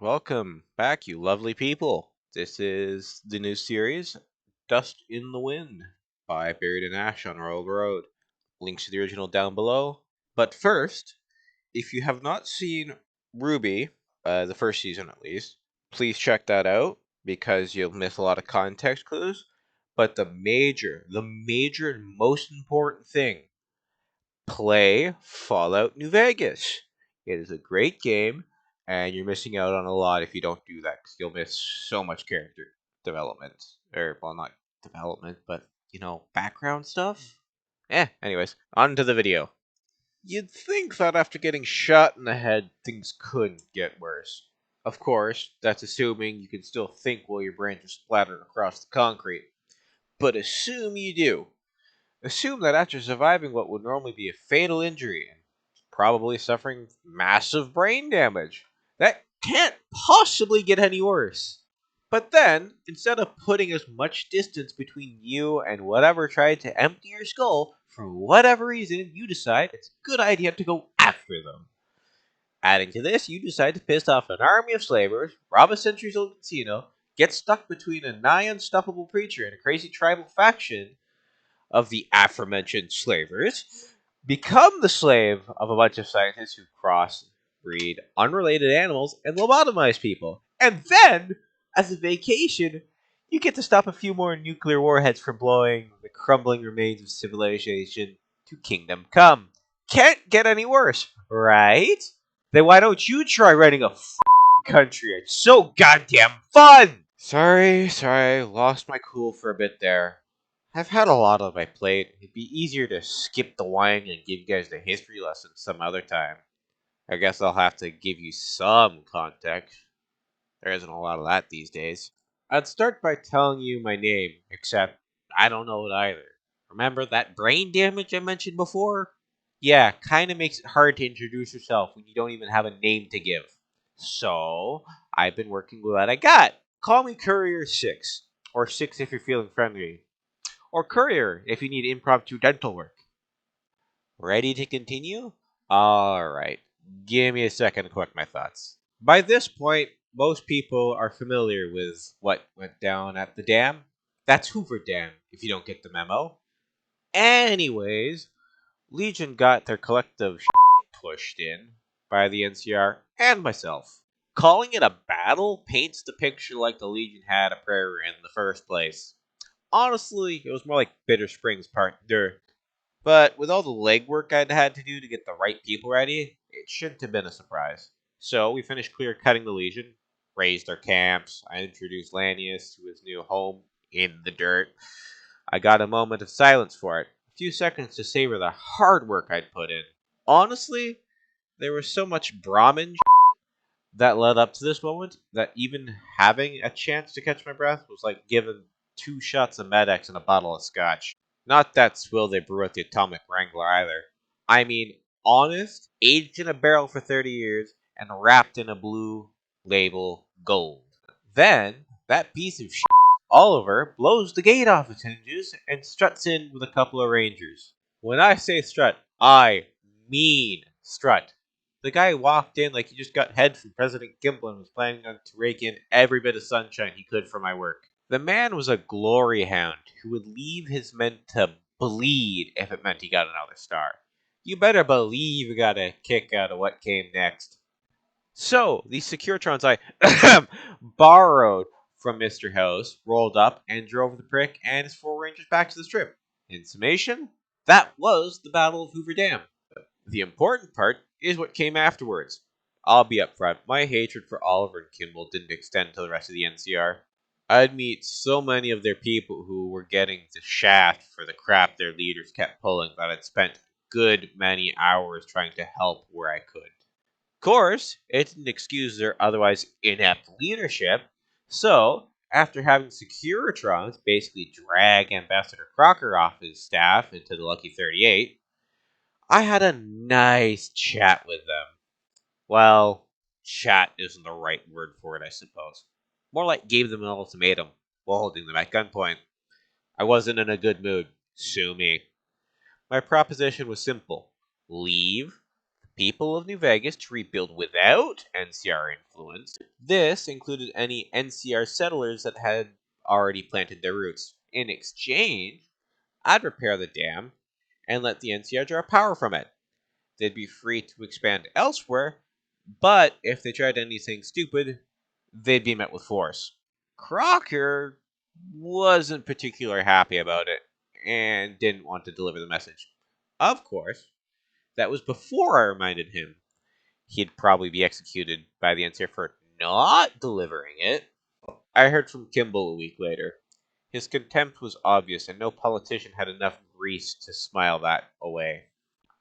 Welcome back, you lovely people. This is the new series, Dust in the Wind, by Buried in Ash on Royal Road. Links to the original down below. But first, if you have not seen Ruby, the first season at least, please check that out because you'll miss a lot of context clues. But the major and most important thing, play Fallout New Vegas. It is a great game, and you're missing out on a lot if you don't do that, because you'll miss so much character development. Or, well, not development, but, background stuff. Anyways, on to the video. You'd think that after getting shot in the head, things couldn't get worse. Of course, that's assuming you can still think while your brains are splattered across the concrete. But assume you do. Assume that after surviving what would normally be a fatal injury and probably suffering massive brain damage, that can't possibly get any worse. But then, instead of putting as much distance between you and whatever tried to empty your skull, for whatever reason, you decide it's a good idea to go after them. Adding to this, you decide to piss off an army of slavers, rob a centuries-old casino, get stuck between a nigh unstoppable preacher and a crazy tribal faction of the aforementioned slavers, become the slave of a bunch of scientists who crossbreed unrelated animals and lobotomize people. And then, as a vacation, you get to stop a few more nuclear warheads from blowing the crumbling remains of civilization to kingdom come. Can't get any worse, right? Then why don't you try running a country? It's so goddamn fun! Sorry, lost my cool for a bit there. I've had a lot on my plate. It'd be easier to skip the wine and give you guys the history lesson some other time. I guess I'll have to give you some context. There isn't a lot of that these days. I'd start by telling you my name, except I don't know it either. Remember that brain damage I mentioned before? Yeah, kinda makes it hard to introduce yourself when you don't even have a name to give. So, I've been working with what I got. Call me Courier 6, or 6 if you're feeling friendly, or Courier if you need impromptu dental work. Ready to continue? Alright, give me a second to collect my thoughts. By this point, most people are familiar with what went down at the dam. That's Hoover Dam, if you don't get the memo. Anyways, Legion got their collective pushed in by the NCR and myself. Calling it a battle paints the picture like the Legion had a prayer in the first place. Honestly, it was more like Bitter Springs Part 2. But with all the legwork I'd had to do to get the right people ready, it shouldn't have been a surprise. So we finished clear cutting the Legion, raised our camps, I introduced Lanius to his new home in the dirt. I got a moment of silence for it, a few seconds to savor the hard work I'd put in. Honestly, there was so much Brahmin that led up to this moment that even having a chance to catch my breath was like giving 2 shots of Med-X and a bottle of scotch. Not that swill they brew at the Atomic Wrangler either. I mean, honest, aged in a barrel for 30 years, and wrapped in a blue label gold. Then, that piece of shit, Oliver, blows the gate off its hinges and struts in with a couple of rangers. When I say strut, I mean strut. The guy walked in like he just got head from President Gimble and was planning on to rake in every bit of sunshine he could for my work. The man was a glory hound who would leave his men to bleed if it meant he got another star. You better believe you got a kick out of what came next. So, these Securitrons I borrowed from Mr. House rolled up and drove the prick and his 4 Rangers back to the strip. In summation, that was the Battle of Hoover Dam. The important part is what came afterwards. I'll be upfront, my hatred for Oliver and Kimball didn't extend to the rest of the NCR. I'd meet so many of their people who were getting the shaft for the crap their leaders kept pulling that I'd spent a good many hours trying to help where I could. Of course, it didn't excuse their otherwise inept leadership, so after having Securitrons basically drag Ambassador Crocker off his staff into the Lucky 38, I had a nice chat with them. Well, chat isn't the right word for it, I suppose. More like gave them an ultimatum while holding them at gunpoint. I wasn't in a good mood. Sue me. My proposition was simple. Leave, people of New Vegas to rebuild without NCR influence. This included any NCR settlers that had already planted their roots. In exchange, I'd repair the dam and let the NCR draw power from it. They'd be free to expand elsewhere, but if they tried anything stupid, they'd be met with force. Crocker wasn't particularly happy about it and didn't want to deliver the message. Of course, that was before I reminded him he'd probably be executed by the NCR for not delivering it. I heard from Kimball a week later. His contempt was obvious, and no politician had enough grease to smile that away.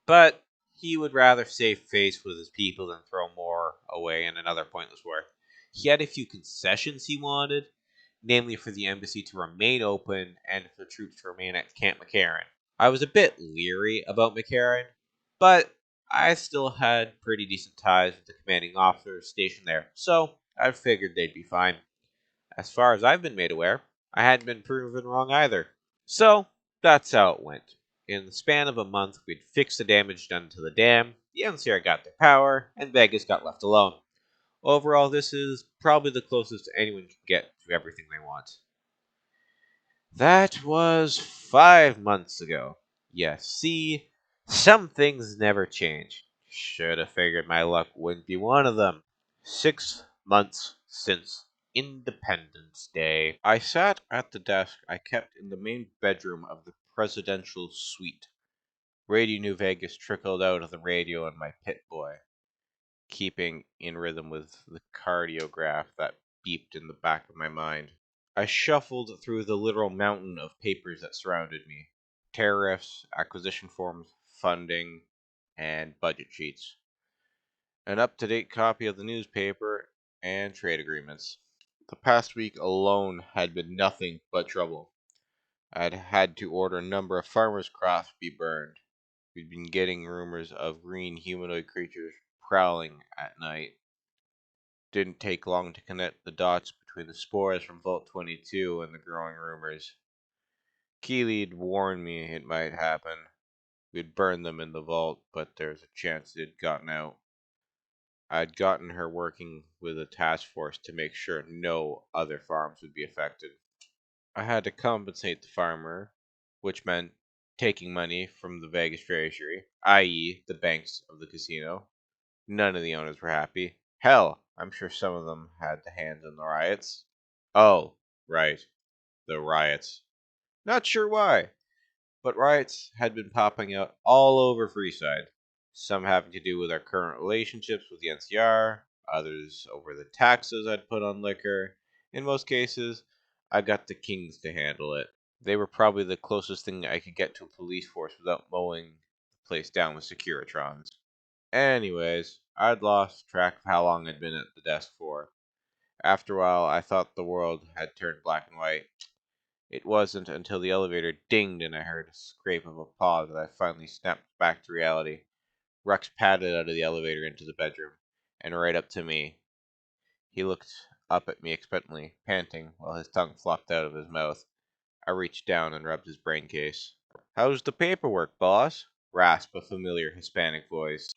But he would rather save face with his people than throw more away in another pointless war. He had a few concessions he wanted, namely for the embassy to remain open and for the troops to remain at Camp McCarran. I was a bit leery about McCarran, but I still had pretty decent ties with the commanding officers stationed there, so I figured they'd be fine. As far as I've been made aware, I hadn't been proven wrong either. So, that's how it went. In the span of a month, we'd fixed the damage done to the dam, the NCR got their power, and Vegas got left alone. Overall, this is probably the closest anyone can get to everything they want. That was 5 months ago. Yes, see, some things never change. Should have figured my luck wouldn't be one of them. 6 months since Independence Day. I sat at the desk I kept in the main bedroom of the presidential suite. Radio New Vegas trickled out of the radio in my pit boy, keeping in rhythm with the cardiograph that beeped in the back of my mind. I shuffled through the literal mountain of papers that surrounded me: tariffs, acquisition forms, funding, and budget sheets. An up to date copy of the newspaper, and trade agreements. The past week alone had been nothing but trouble. I'd had to order a number of farmers' crops be burned. We'd been getting rumors of green humanoid creatures prowling at night. Didn't take long to connect the dots between the spores from Vault 22 and the growing rumors. Keely'd warned me it might happen. We'd burned them in the vault, but there's a chance they'd gotten out. I'd gotten her working with a task force to make sure no other farms would be affected. I had to compensate the farmer, which meant taking money from the Vegas treasury, i.e., the banks of the casino. None of the owners were happy. Hell, I'm sure some of them had hands in the riots. Oh, right, the riots. Not sure why, but riots had been popping out all over Freeside. Some having to do with our current relationships with the NCR, others over the taxes I'd put on liquor. In most cases, I got the Kings to handle it. They were probably the closest thing I could get to a police force without mowing the place down with Securitrons. Anyways, I'd lost track of how long I'd been at the desk for. After a while, I thought the world had turned black and white. It wasn't until the elevator dinged and I heard a scrape of a paw that I finally snapped back to reality. Rex padded out of the elevator into the bedroom, and right up to me. He looked up at me expectantly, panting, while his tongue flopped out of his mouth. I reached down and rubbed his brain case. "How's the paperwork, boss?" rasped a familiar Hispanic voice.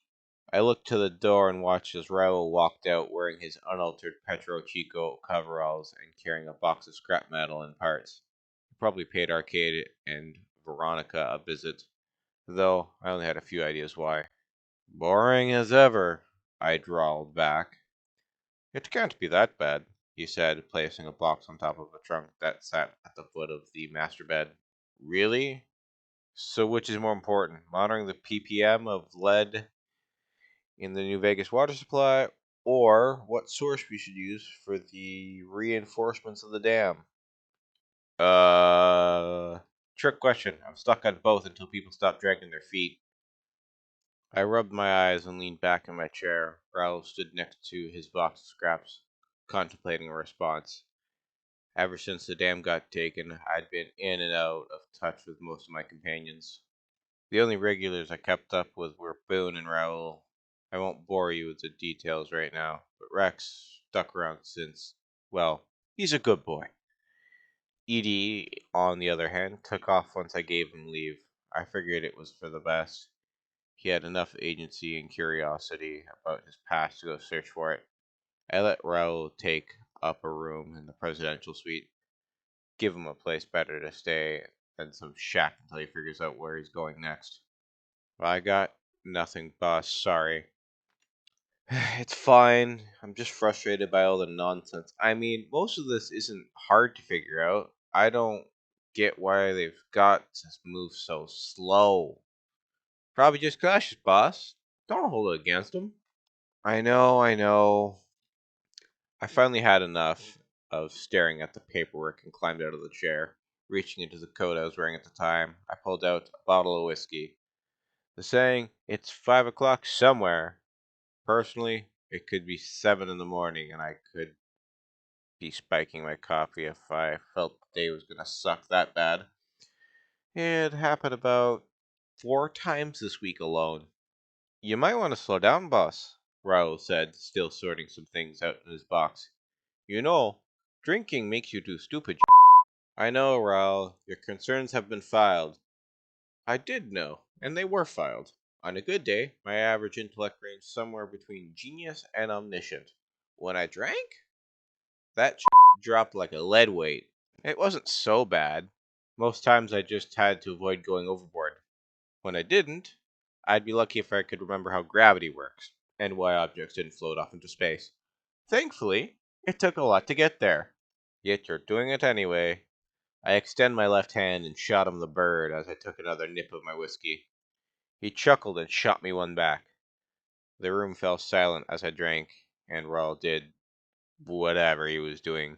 I looked to the door and watched as Raoul walked out wearing his unaltered Petro Chico coveralls and carrying a box of scrap metal and parts. He probably paid Arcade and Veronica a visit, though I only had a few ideas why. "Boring as ever," I drawled back. "It can't be that bad," he said, placing a box on top of a trunk that sat at the foot of the master bed. "Really? So which is more important, monitoring the ppm of lead in the New Vegas water supply, or what source we should use for the reinforcements of the dam?" Uh, Trick question. I'm stuck on both until people stop dragging their feet. I rubbed my eyes and leaned back in my chair. Raoul stood next to his box of scraps, contemplating a response. Ever since the dam got taken, I'd been in and out of touch with most of my companions. The only regulars I kept up with were Boone and Raoul. I won't bore you with the details right now, but Rex stuck around since, well, he's a good boy. Edie, on the other hand, took off once I gave him leave. I figured it was for the best. He had enough agency and curiosity about his past to go search for it. I let Raoul take up a room in the presidential suite, give him a place better to stay than some shack until he figures out where he's going next. Well, I got nothing, boss. Sorry. It's fine. I'm just frustrated by all the nonsense. I mean, most of this isn't hard to figure out. I don't get why they've got to move so slow. Probably just cautious, boss. Don't hold it against them. I know. I finally had enough of staring at the paperwork and climbed out of the chair. Reaching into the coat I was wearing at the time, I pulled out a bottle of whiskey. The saying, "It's 5 o'clock somewhere." Personally, it could be 7 in the morning, and I could be spiking my coffee if I felt the day was gonna suck that bad. It happened about 4 times this week alone. You might want to slow down, boss, Raoul said, still sorting some things out in his box. You know, drinking makes you do stupid. I know, Raoul. Your concerns have been filed. I did know, and they were filed. On a good day, my average intellect ranged somewhere between genius and omniscient. When I drank, that dropped like a lead weight. It wasn't so bad. Most times I just had to avoid going overboard. When I didn't, I'd be lucky if I could remember how gravity works, and why objects didn't float off into space. Thankfully, it took a lot to get there. Yet you're doing it anyway. I extend my left hand and shot him the bird as I took another nip of my whiskey. He chuckled and shot me one back. The room fell silent as I drank, and Raoul did whatever he was doing.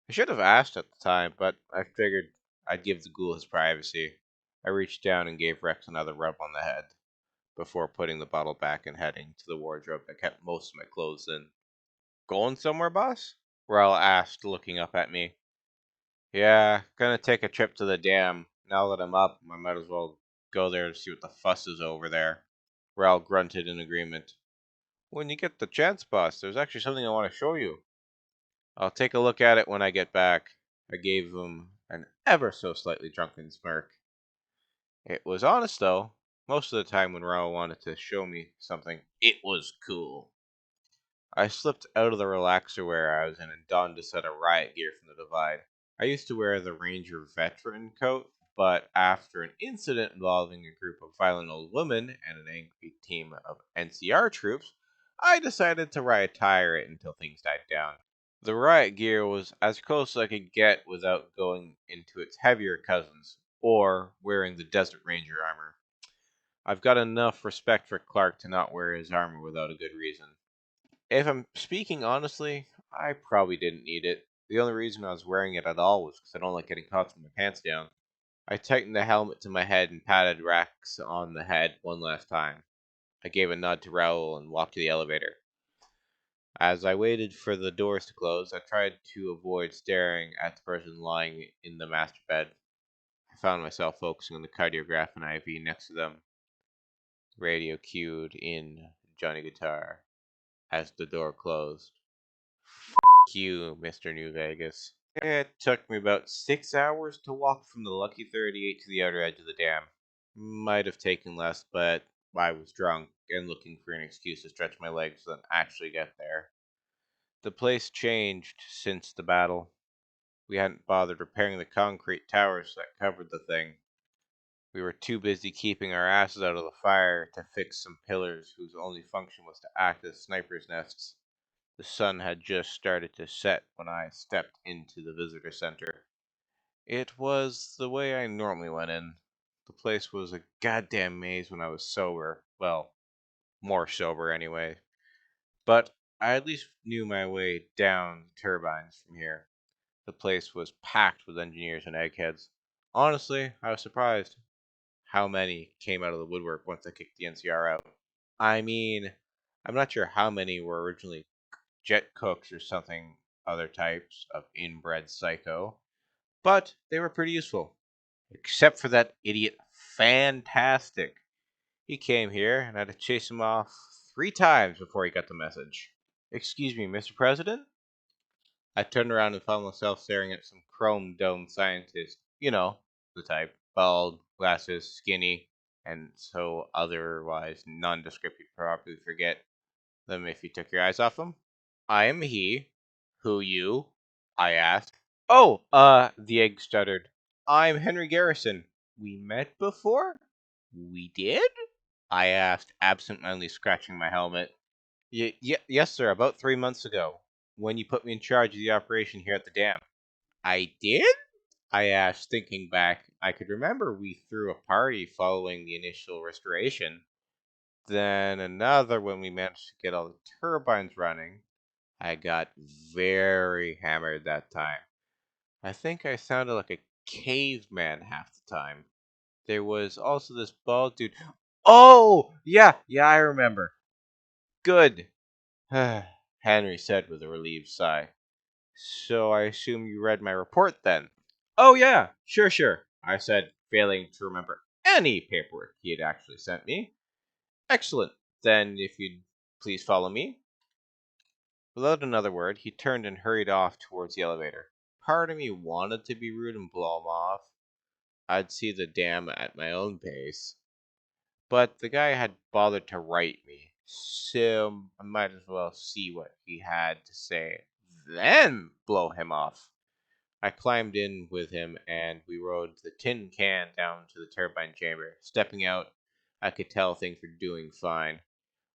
I should have asked at the time, but I figured I'd give the ghoul his privacy. I reached down and gave Rex another rub on the head before putting the bottle back and heading to the wardrobe that kept most of my clothes in. Going somewhere, boss? Raoul asked, looking up at me. Yeah, gonna take a trip to the dam. Now that I'm up, I might as well go there to see what the fuss is over there. Raoul grunted in agreement. When you get the chance, boss, there's actually something I want to show you. I'll take a look at it when I get back. I gave him an ever so slightly drunken smirk. It was honest, though. Most of the time when Raoul wanted to show me something, it was cool. I slipped out of the relaxer wear I was in and donned a set of riot gear from the Divide. I used to wear the Ranger veteran coat, but after an incident involving a group of violent old women and an angry team of NCR troops, I decided to riot tire it until things died down. The riot gear was as close as I could get without going into its heavier cousins, or wearing the Desert Ranger armor. I've got enough respect for Clark to not wear his armor without a good reason. If I'm speaking honestly, I probably didn't need it. The only reason I was wearing it at all was because I don't like getting caught with my pants down. I tightened the helmet to my head and patted Rex on the head one last time. I gave a nod to Raoul and walked to the elevator. As I waited for the doors to close, I tried to avoid staring at the person lying in the master bed. I found myself focusing on the cardiograph and IV next to them. Radio cued in Johnny Guitar as the door closed. You, Mr. New Vegas. It took me about 6 hours to walk from the Lucky 38 to the outer edge of the dam. Might have taken less, but I was drunk and looking for an excuse to stretch my legs than actually get there. The place changed since the battle. We hadn't bothered repairing the concrete towers that covered the thing. We were too busy keeping our asses out of the fire to fix some pillars whose only function was to act as snipers' nests. The sun had just started to set when I stepped into the visitor center. It was the way I normally went in. The place was a goddamn maze when I was sober. Well, more sober anyway. But I at least knew my way down turbines from here. The place was packed with engineers and eggheads. Honestly, I was surprised how many came out of the woodwork once I kicked the NCR out. I mean, I'm not sure how many were originally jet cooks or something other types of inbred psycho, but they were pretty useful. Except for that idiot Fantastic. He came here and I had to chase him off 3 times before he got the message. Excuse me, Mr. President? I turned around and found myself staring at some chrome domed scientist. You know, the type. Bald, glasses, skinny. and so otherwise nondescript you'd probably forget them if you took your eyes off them. I am he. Who you? I asked. Oh, the egg stuttered. I'm Henry Garrison. We met before? We did? I asked, absent-mindedly scratching my helmet. Yes, sir, about 3 months ago, when you put me in charge of the operation here at the dam. I did? I asked, thinking back. I could remember we threw a party following the initial restoration. Then another when we managed to get all the turbines running. I got very hammered that time. I think I sounded like a caveman half the time. There was also this bald dude. Oh, yeah, I remember. Good. Henry said with a relieved sigh. So I assume you read my report then? Oh, yeah, sure, I said, failing to remember any paperwork he had actually sent me. Excellent. Then, if you'd please follow me. Without another word, he turned and hurried off towards the elevator. Part of me wanted to be rude and blow him off. I'd see the dam at my own pace. But the guy had bothered to write me, so I might as well see what he had to say, then blow him off. I climbed in with him, and we rode the tin can down to the turbine chamber. Stepping out, I could tell things were doing fine.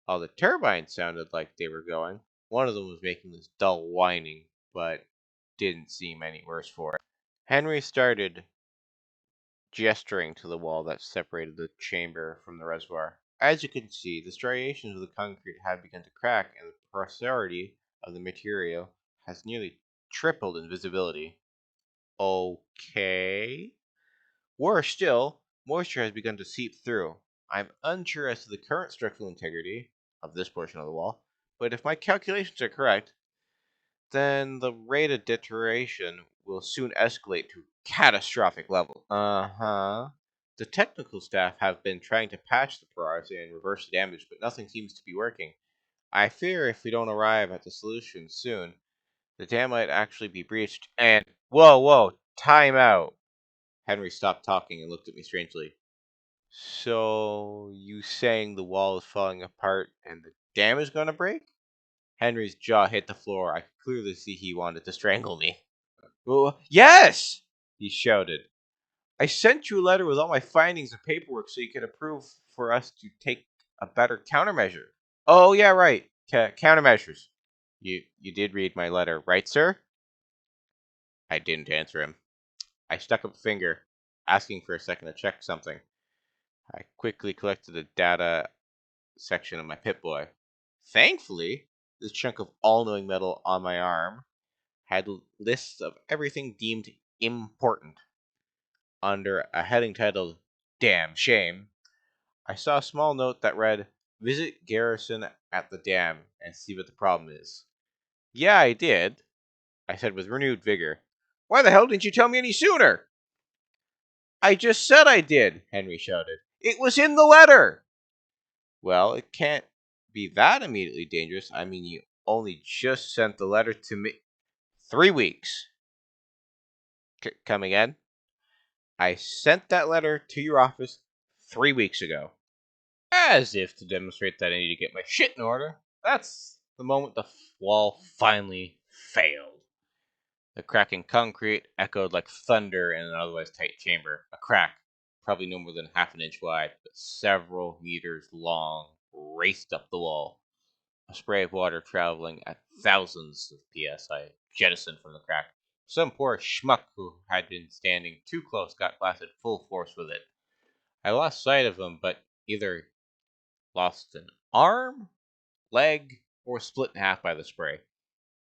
All the turbines sounded like they were going. One of them was making this dull whining, but didn't seem any worse for it. Henry started gesturing to the wall that separated the chamber from the reservoir. As you can see, the striations of the concrete have begun to crack, and the porosity of the material has nearly tripled in visibility. Okay. Worse still, moisture has begun to seep through. I'm unsure as to the current structural integrity of this portion of the wall, but if my calculations are correct, then the rate of deterioration will soon escalate to catastrophic levels. Uh-huh. The technical staff have been trying to patch the porosity and reverse the damage, but nothing seems to be working. I fear if we don't arrive at the solution soon, the dam might actually be breached and... Whoa, time out! Henry stopped talking and looked at me strangely. So, you saying the wall is falling apart and the dam is gonna break? Henry's jaw hit the floor. I could clearly see he wanted to strangle me. Well, yes! He shouted. I sent you a letter with all my findings and paperwork so you could approve for us to take a better countermeasure. Oh, yeah, right. Countermeasures. You did read my letter, right, sir? I didn't answer him. I stuck up a finger, asking for a second to check something. I quickly collected the data section of my Pip-Boy. Thankfully, this chunk of all-knowing metal on my arm had lists of everything deemed important. Under a heading titled Damn Shame, I saw a small note that read, Visit Garrison at the dam and see what the problem is. Yeah, I did, I said with renewed vigor. Why the hell didn't you tell me any sooner? I just said I did, Henry shouted. It was in the letter! Well, it can't be that immediately dangerous. I mean, you only just sent the letter to me. 3 weeks. Come again? I sent that letter to your office 3 weeks ago. As if to demonstrate that I need to get my shit in order. That's the moment the wall finally failed. The cracking concrete echoed like thunder in an otherwise tight chamber. A crack, probably no more than half an inch wide, but several meters long, raced up the wall. A spray of water traveling at thousands of psi jettisoned from the crack. Some poor schmuck who had been standing too close got blasted full force with it. I lost sight of him, but either lost an arm, leg, or split in half by the spray.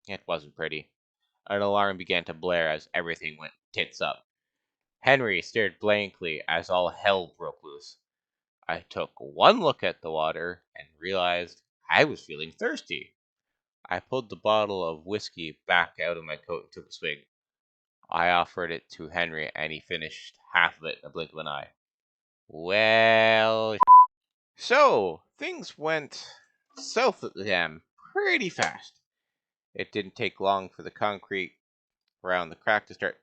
It wasn't pretty. An alarm began to blare as everything went tits up. Henry stared blankly as all hell broke loose. I took one look at the water and realized I was feeling thirsty. I pulled the bottle of whiskey back out of my coat and took a swig. I offered it to Henry, and he finished half of it in a blink of an eye. Well, so things went south at the dam pretty fast. It didn't take long for the concrete around the crack to start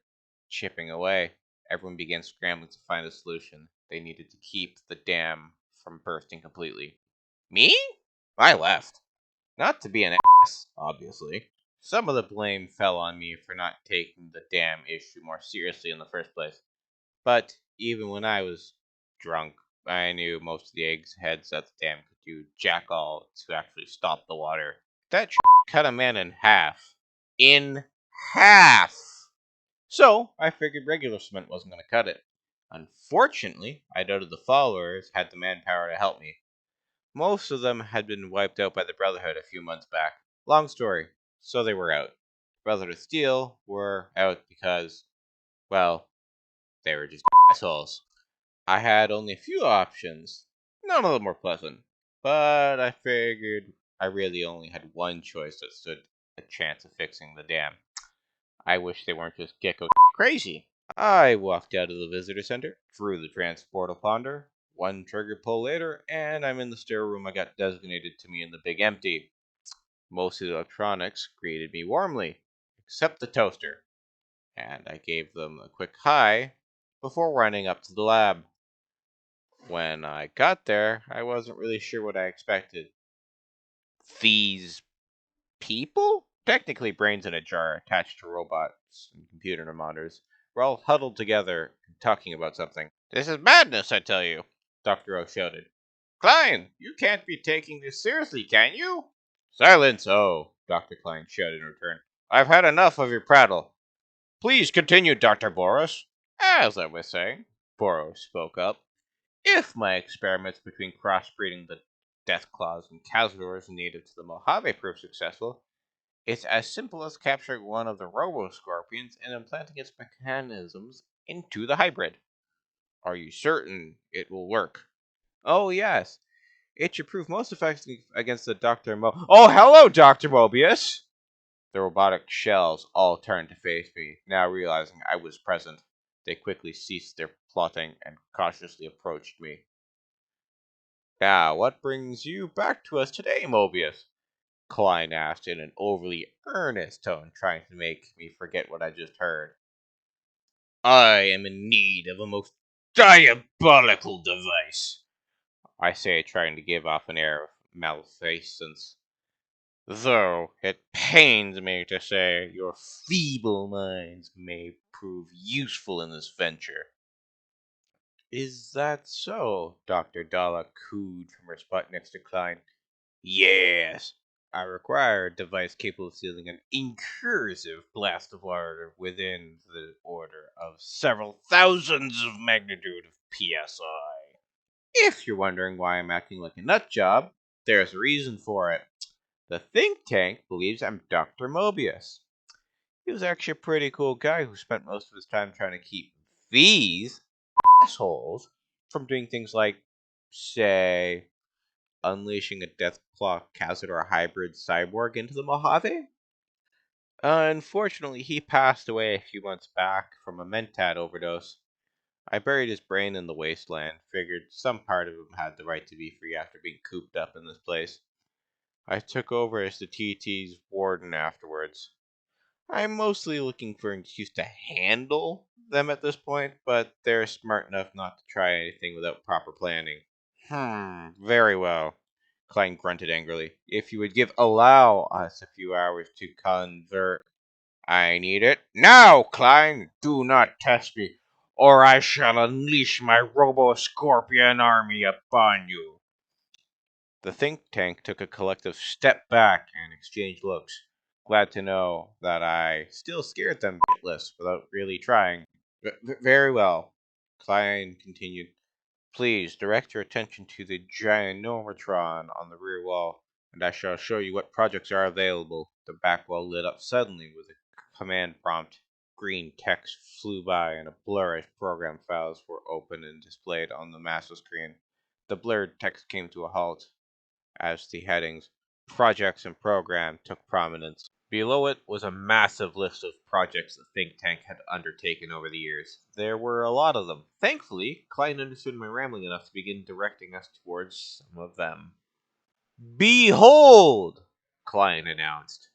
chipping away. Everyone began scrambling to find a solution. They needed to keep the dam from bursting completely. Me? I left. Not to be an ass, obviously. Some of the blame fell on me for not taking the dam issue more seriously in the first place. But even when I was drunk, I knew most of the eggheads at the dam could do jack all to actually stop the water. That cut a man in half. In half! So, I figured regular cement wasn't going to cut it. Unfortunately, I doubted the followers had the manpower to help me. Most of them had been wiped out by the Brotherhood a few months back. Long story, so they were out. Brotherhood of Steel were out because, well, they were just assholes. I had only a few options. None of them were pleasant. But I figured I really only had one choice that stood a chance of fixing the dam. I wish they weren't just gecko crazy. I walked out of the visitor center, through the transportal ponder, one trigger pull later, and I'm in the stair room I got designated to me in the big empty. Most of the electronics greeted me warmly, except the toaster, and I gave them a quick hi before running up to the lab. When I got there, I wasn't really sure what I expected. These people? Technically brains in a jar attached to robots and computer monitors. We're all huddled together talking about something. This is madness, I tell you, Dr. O shouted. Klein, you can't be taking this seriously, can you? Silence, O, Dr. Klein shouted in return. I've had enough of your prattle. Please continue, Dr. Boris. As I was saying, Boros spoke up, if my experiments between crossbreeding the Deathclaws and Cazadors native to the Mojave prove successful, it's as simple as capturing one of the robo-scorpions and implanting its mechanisms into the hybrid. Are you certain it will work? Oh, yes. It should prove most effective against the Dr. Oh, hello, Dr. Mobius! The robotic shells all turned to face me, now realizing I was present. They quickly ceased their plotting and cautiously approached me. Now, what brings you back to us today, Mobius? Klein asked in an overly earnest tone, trying to make me forget what I just heard. I am in need of a most diabolical device, I say, trying to give off an air of malfeasance. Though it pains me to say your feeble minds may prove useful in this venture. Is that so? Dr. Dalla cooed from her spot next to Klein. Yes, I require a device capable of sealing an incursive blast of water within the order of several thousands of magnitude of psi. If you're wondering why I'm acting like a nut job, there's a reason for it. The think tank believes I'm Dr. Mobius. He was actually a pretty cool guy who spent most of his time trying to keep these assholes from doing things like, say, unleashing a Deathclaw Cazador hybrid cyborg into the Mojave? Unfortunately, he passed away a few months back from a mentat overdose. I buried his brain in the wasteland, figured some part of him had the right to be free after being cooped up in this place. I took over as the TT's warden afterwards. I'm mostly looking for an excuse to handle them at this point, but they're smart enough not to try anything without proper planning. Very well, Klein grunted angrily. If you would allow us a few hours to convert. I need it now, Klein. Do not test me, or I shall unleash my Robo-Scorpion army upon you. The think tank took a collective step back and exchanged looks, glad to know that I still scared them shitless without really trying. Very well, Klein continued. Please direct your attention to the Gynometron on the rear wall, and I shall show you what projects are available. The back wall lit up suddenly with a command prompt. Green text flew by, and a blur as program files were opened and displayed on the master screen. The blurred text came to a halt as the headings Projects and Program took prominence. Below it was a massive list of projects the think tank had undertaken over the years. There were a lot of them. Thankfully, Klein understood my rambling enough to begin directing us towards some of them. Behold! Klein announced.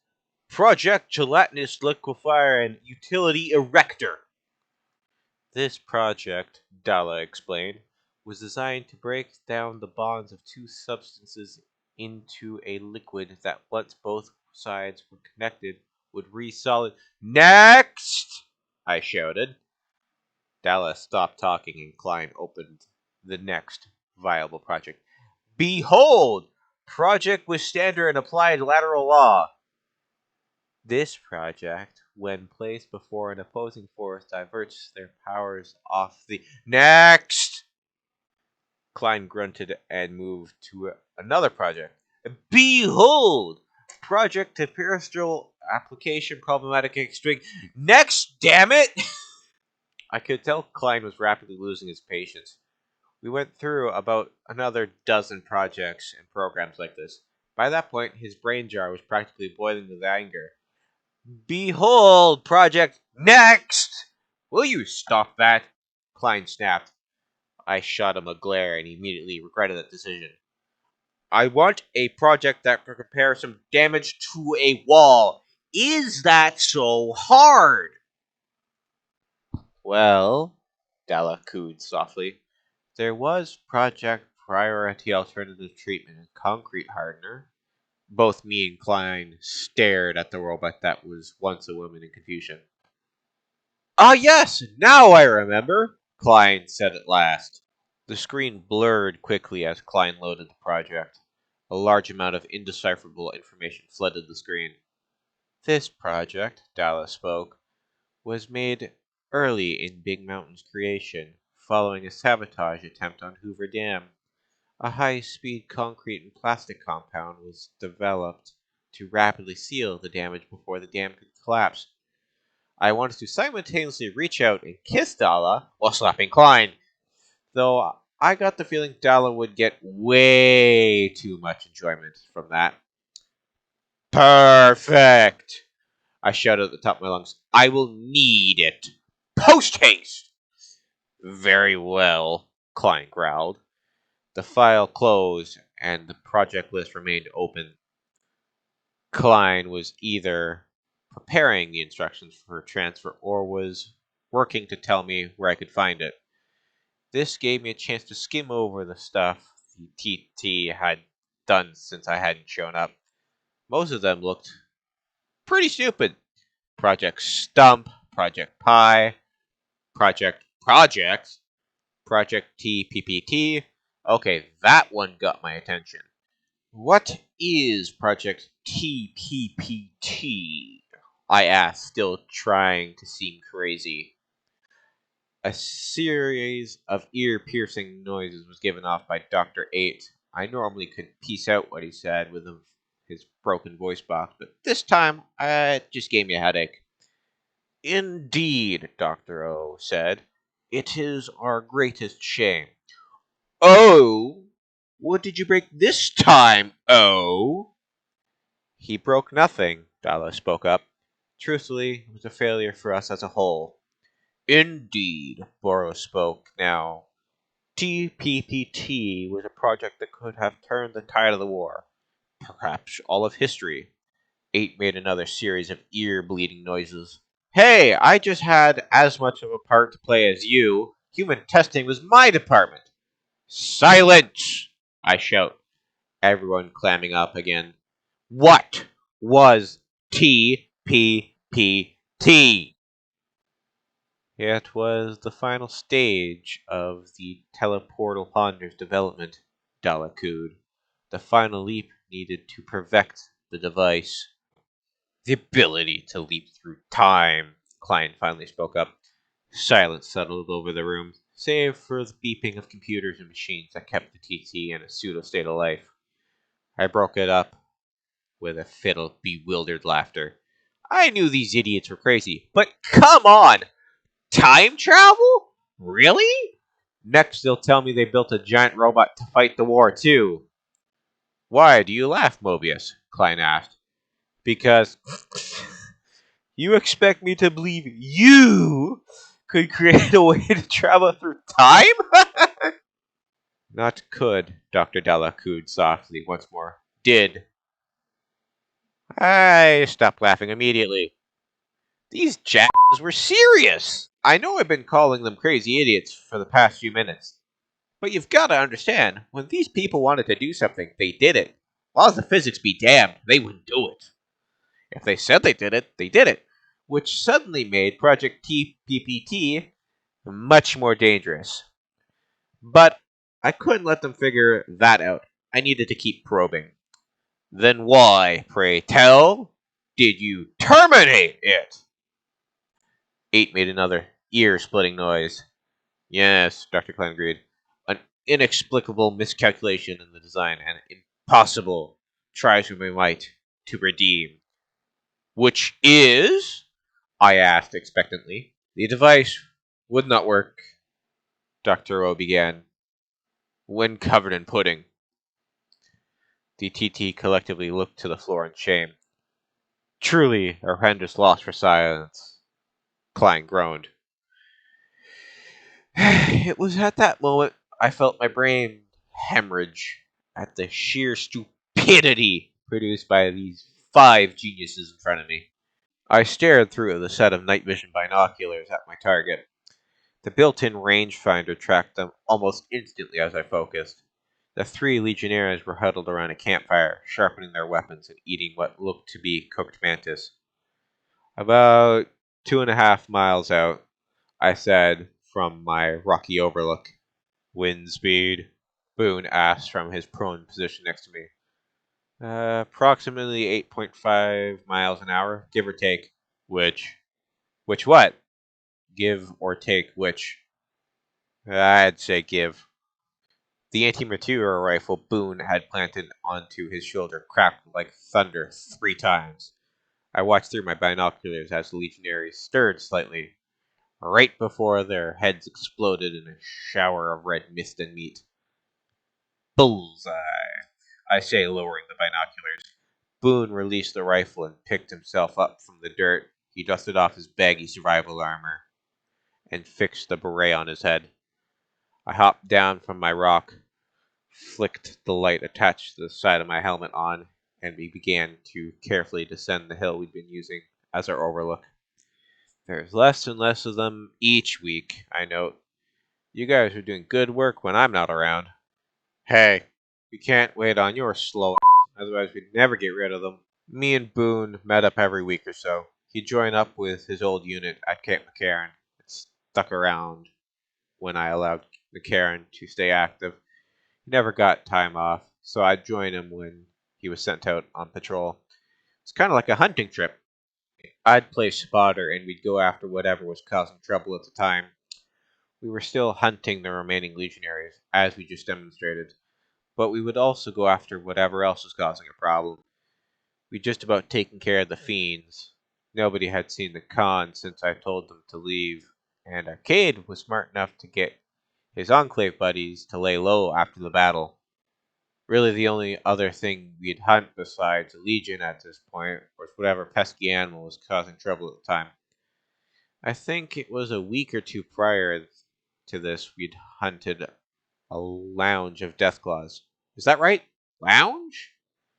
Project Gelatinous Liquefier and Utility Erector. This project, Dalla explained, was designed to break down the bonds of two substances into a liquid that, once both sides were connected, would re-solid. Next! I shouted. Dallas stopped talking and Klein opened the next viable project. Behold! Project with standard and applied lateral law. This project, when placed before an opposing force, diverts their powers off the. Next! Klein grunted and moved to another project. Behold! Project to peristral application problematic extreme. Next, damn it! I could tell Klein was rapidly losing his patience. We went through about another dozen projects and programs like this. By that point, his brain jar was practically boiling with anger. Behold, project next! Will you stop that? Klein snapped. I shot him a glare and immediately regretted that decision. I want a project that can repair some damage to a wall. Is that so hard? Well, Dalla cooed softly. There was Project Priority Alternative Treatment and Concrete Hardener. Both me and Klein stared at the robot that was once a woman in confusion. Ah, yes, now I remember, Klein said at last. The screen blurred quickly as Klein loaded the project. A large amount of indecipherable information flooded the screen. This project, Dallas spoke, was made early in Big Mountain's creation, following a sabotage attempt on Hoover Dam. A high-speed concrete and plastic compound was developed to rapidly seal the damage before the dam could collapse. I wanted to simultaneously reach out and kiss Dalla while slapping Klein, though I got the feeling Dalla would get way too much enjoyment from that. Perfect! I shouted at the top of my lungs. I will need it. Post haste! Very well, Klein growled. The file closed, and the project list remained open. Klein was either preparing the instructions for transfer or was working to tell me where I could find it. This gave me a chance to skim over the stuff the TT had done since I hadn't shown up. Most of them looked pretty stupid. Project Stump, Project Pi, Project TPPT. Okay, that one got my attention. What is Project TPPT? I asked, still trying to seem crazy. A series of ear-piercing noises was given off by Dr. 8. I normally could piece out what he said with his broken voice box, but this time it just gave me a headache. Indeed, Dr. O said. It is our greatest shame. Oh! What did you break this time, O? He broke nothing, Dalla spoke up. Truthfully, it was a failure for us as a whole. Indeed, Boros spoke now. TPPT was a project that could have turned the tide of the war. Perhaps all of history. 8 made another series of ear-bleeding noises. Hey, I just had as much of a part to play as you. Human testing was my department. Silence! I shout, everyone clamming up again. What was TPPT? It was the final stage of the teleportal ponder's development, Dalla cooed. The final leap needed to perfect the device. The ability to leap through time, Klein finally spoke up. Silence settled over the room, save for the beeping of computers and machines that kept the TT in a pseudo-state of life. I broke it up with a fit of bewildered laughter. I knew these idiots were crazy, but come on! Time travel? Really? Next, they'll tell me they built a giant robot to fight the war, too. Why do you laugh, Mobius? Klein asked. Because you expect me to believe you could create a way to travel through time? Not could, Dr. Dalla cooed softly once more. Did. I stopped laughing immediately. These jackasses were serious. I know I've been calling them crazy idiots for the past few minutes, But you've got to understand, when these people wanted to do something, they did it. Laws of physics be damned, they wouldn't do it. If they said they did it, they did it. Which suddenly made Project TPPT much more dangerous. But I couldn't let them figure that out. I needed to keep probing. Then why, pray tell, did you terminate it? 8 made another ear-splitting noise. Yes, Dr. Klein agreed. An inexplicable miscalculation in the design, and impossible, try as we might, to redeem. Which is? I asked expectantly. The device would not work, Dr. O began, when covered in pudding. The TT collectively looked to the floor in shame. Truly a horrendous loss for science, Klein groaned. It was at that moment I felt my brain hemorrhage at the sheer stupidity produced by these 5 geniuses in front of me. I stared through the set of night vision binoculars at my target. The built-in rangefinder tracked them almost instantly as I focused. The 3 legionnaires were huddled around a campfire, sharpening their weapons and eating what looked to be cooked mantis. About 2.5 miles out, I said from my rocky overlook. Wind speed? Boone asked from his prone position next to me. Approximately 8.5 miles an hour, give or take. Which? Which what? Give or take which? I'd say give. The anti-material rifle Boone had planted onto his shoulder cracked like thunder 3 times. I watched through my binoculars as the legionaries stirred slightly, right before their heads exploded in a shower of red mist and meat. Bullseye, I say, lowering the binoculars. Boone released the rifle and picked himself up from the dirt. He dusted off his baggy survival armor and fixed the beret on his head. I hopped down from my rock, flicked the light attached to the side of my helmet on, and we began to carefully descend the hill we'd been using as our overlook. There's less and less of them each week, I note. You guys are doing good work when I'm not around. Hey, we can't wait on your slow ass, otherwise we'd never get rid of them. Me and Boone met up every week or so. He'd join up with his old unit at Camp McCarran and stuck around when I allowed McCarran to stay active. He never got time off, so I'd join him when he was sent out on patrol. It's kind of like a hunting trip. I'd play spotter and we'd go after whatever was causing trouble at the time. We were still hunting the remaining legionaries, as we just demonstrated, but we would also go after whatever else was causing a problem. We'd just about taken care of the fiends. Nobody had seen the Khan since I told them to leave, and Arcade was smart enough to get his Enclave buddies to lay low after the battle. Really, the only other thing we'd hunt besides a legion at this point was whatever pesky animal was causing trouble at the time. I think it was a week or two prior to this we'd hunted a lounge of Deathclaws. Is that right? Lounge?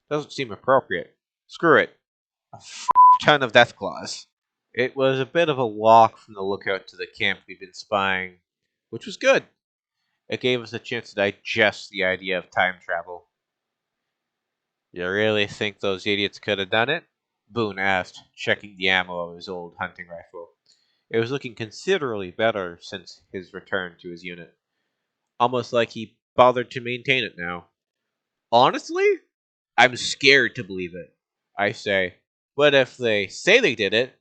Doesn't seem appropriate. Screw it. A ton of Deathclaws. It was a bit of a walk from the lookout to the camp we'd been spying, which was good. It gave us a chance to digest the idea of time travel. You really think those idiots could have done it? Boone asked, checking the ammo of his old hunting rifle. It was looking considerably better since his return to his unit. Almost like he bothered to maintain it now. Honestly, I'm scared to believe it, I say. But if they say they did it,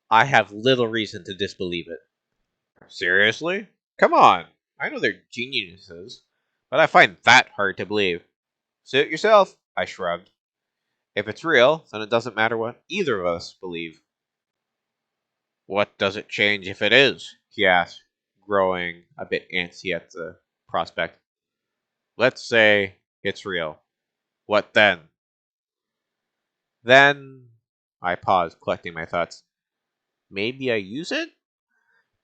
I have little reason to disbelieve it. Seriously? Come on. I know they're geniuses, but I find that hard to believe. Suit yourself, I shrugged. If it's real, then it doesn't matter what either of us believe. What does it change if it is? He asked, growing a bit antsy at the prospect. Let's say it's real. What then? Then I paused, collecting my thoughts. Maybe I use it?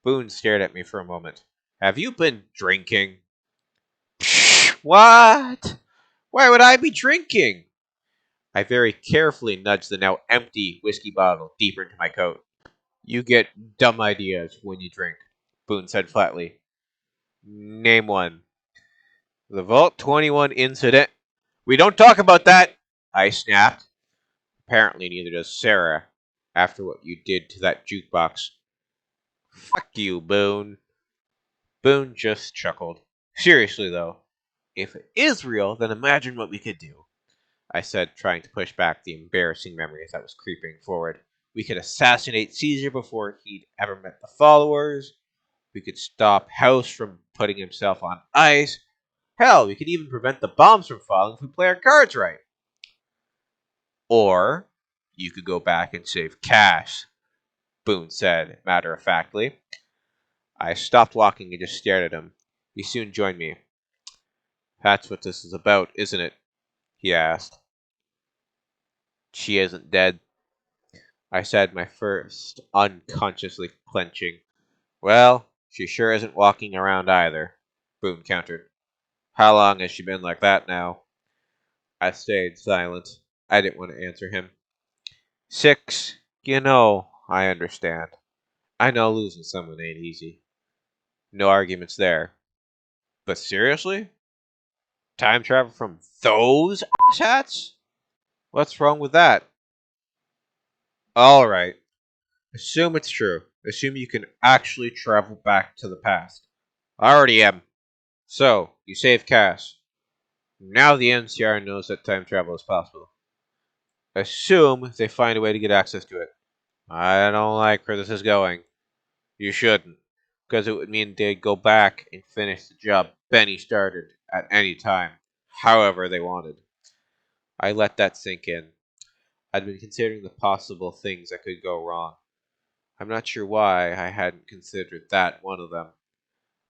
Boone stared at me for a moment. Have you been drinking? What? Why would I be drinking? I very carefully nudged the now empty whiskey bottle deeper into my coat. You get dumb ideas when you drink, Boone said flatly. Name one. The Vault 21 incident. We don't talk about that, I snapped. Apparently, neither does Sarah, after what you did to that jukebox. Fuck you, Boone. Boone just chuckled. Seriously, though, if it is real, then imagine what we could do, I said, trying to push back the embarrassing memories that was creeping forward. We could assassinate Caesar before he'd ever met the followers. We could stop House from putting himself on ice. Hell, we could even prevent the bombs from falling if we play our cards right. Or you could go back and save Cash, Boone said matter of factly. I stopped walking and just stared at him. He soon joined me. That's what this is about, isn't it? He asked. She isn't dead, I said, my first unconsciously clenching. Well, she sure isn't walking around either, Boone countered. How long has she been like that now? I stayed silent. I didn't want to answer him. 6. I understand. I know losing someone ain't easy. No arguments there. But seriously? Time travel from those hats? What's wrong with that? Alright. Assume it's true. Assume you can actually travel back to the past. I already am. So, you save Cass. Now the NCR knows that time travel is possible. Assume they find a way to get access to it. I don't like where this is going. You shouldn't, because it would mean they'd go back and finish the job Benny started at any time, however they wanted. I let that sink in. I'd been considering the possible things that could go wrong. I'm not sure why I hadn't considered that one of them.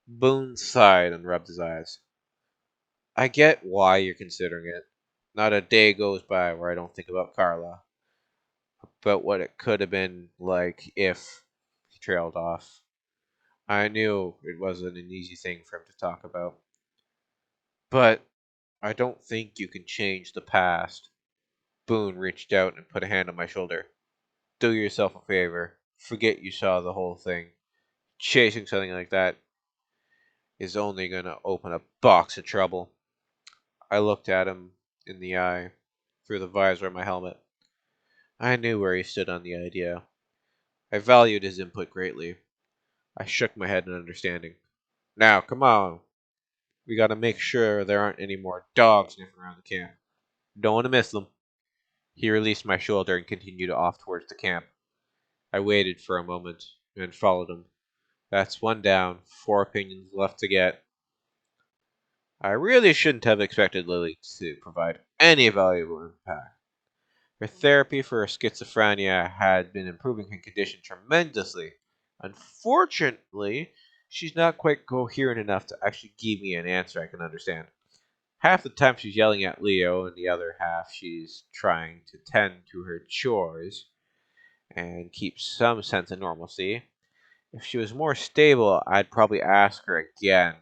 Boone sighed and rubbed his eyes. I get why you're considering it. Not a day goes by where I don't think about Carla. But what it could have been like if he trailed off. I knew it wasn't an easy thing for him to talk about. But I don't think you can change the past. Boone reached out and put a hand on my shoulder. Do yourself a favor. Forget you saw the whole thing. Chasing something like that is only going to open a box of trouble. I looked at him in the eye through the visor of my helmet. I knew where he stood on the idea. I valued his input greatly. I shook my head in understanding. Now, come on. We gotta make sure there aren't any more dogs sniffing around the camp. Don't want to miss them. He released my shoulder and continued off towards the camp. I waited for a moment and followed him. That's one down, 4 opinions left to get. I really shouldn't have expected Lily to provide any valuable impact. Her therapy for her schizophrenia had been improving her condition tremendously. Unfortunately, she's not quite coherent enough to actually give me an answer I can understand. Half the time she's yelling at Leo, and the other half she's trying to tend to her chores and keep some sense of normalcy. If she was more stable, I'd probably ask her again,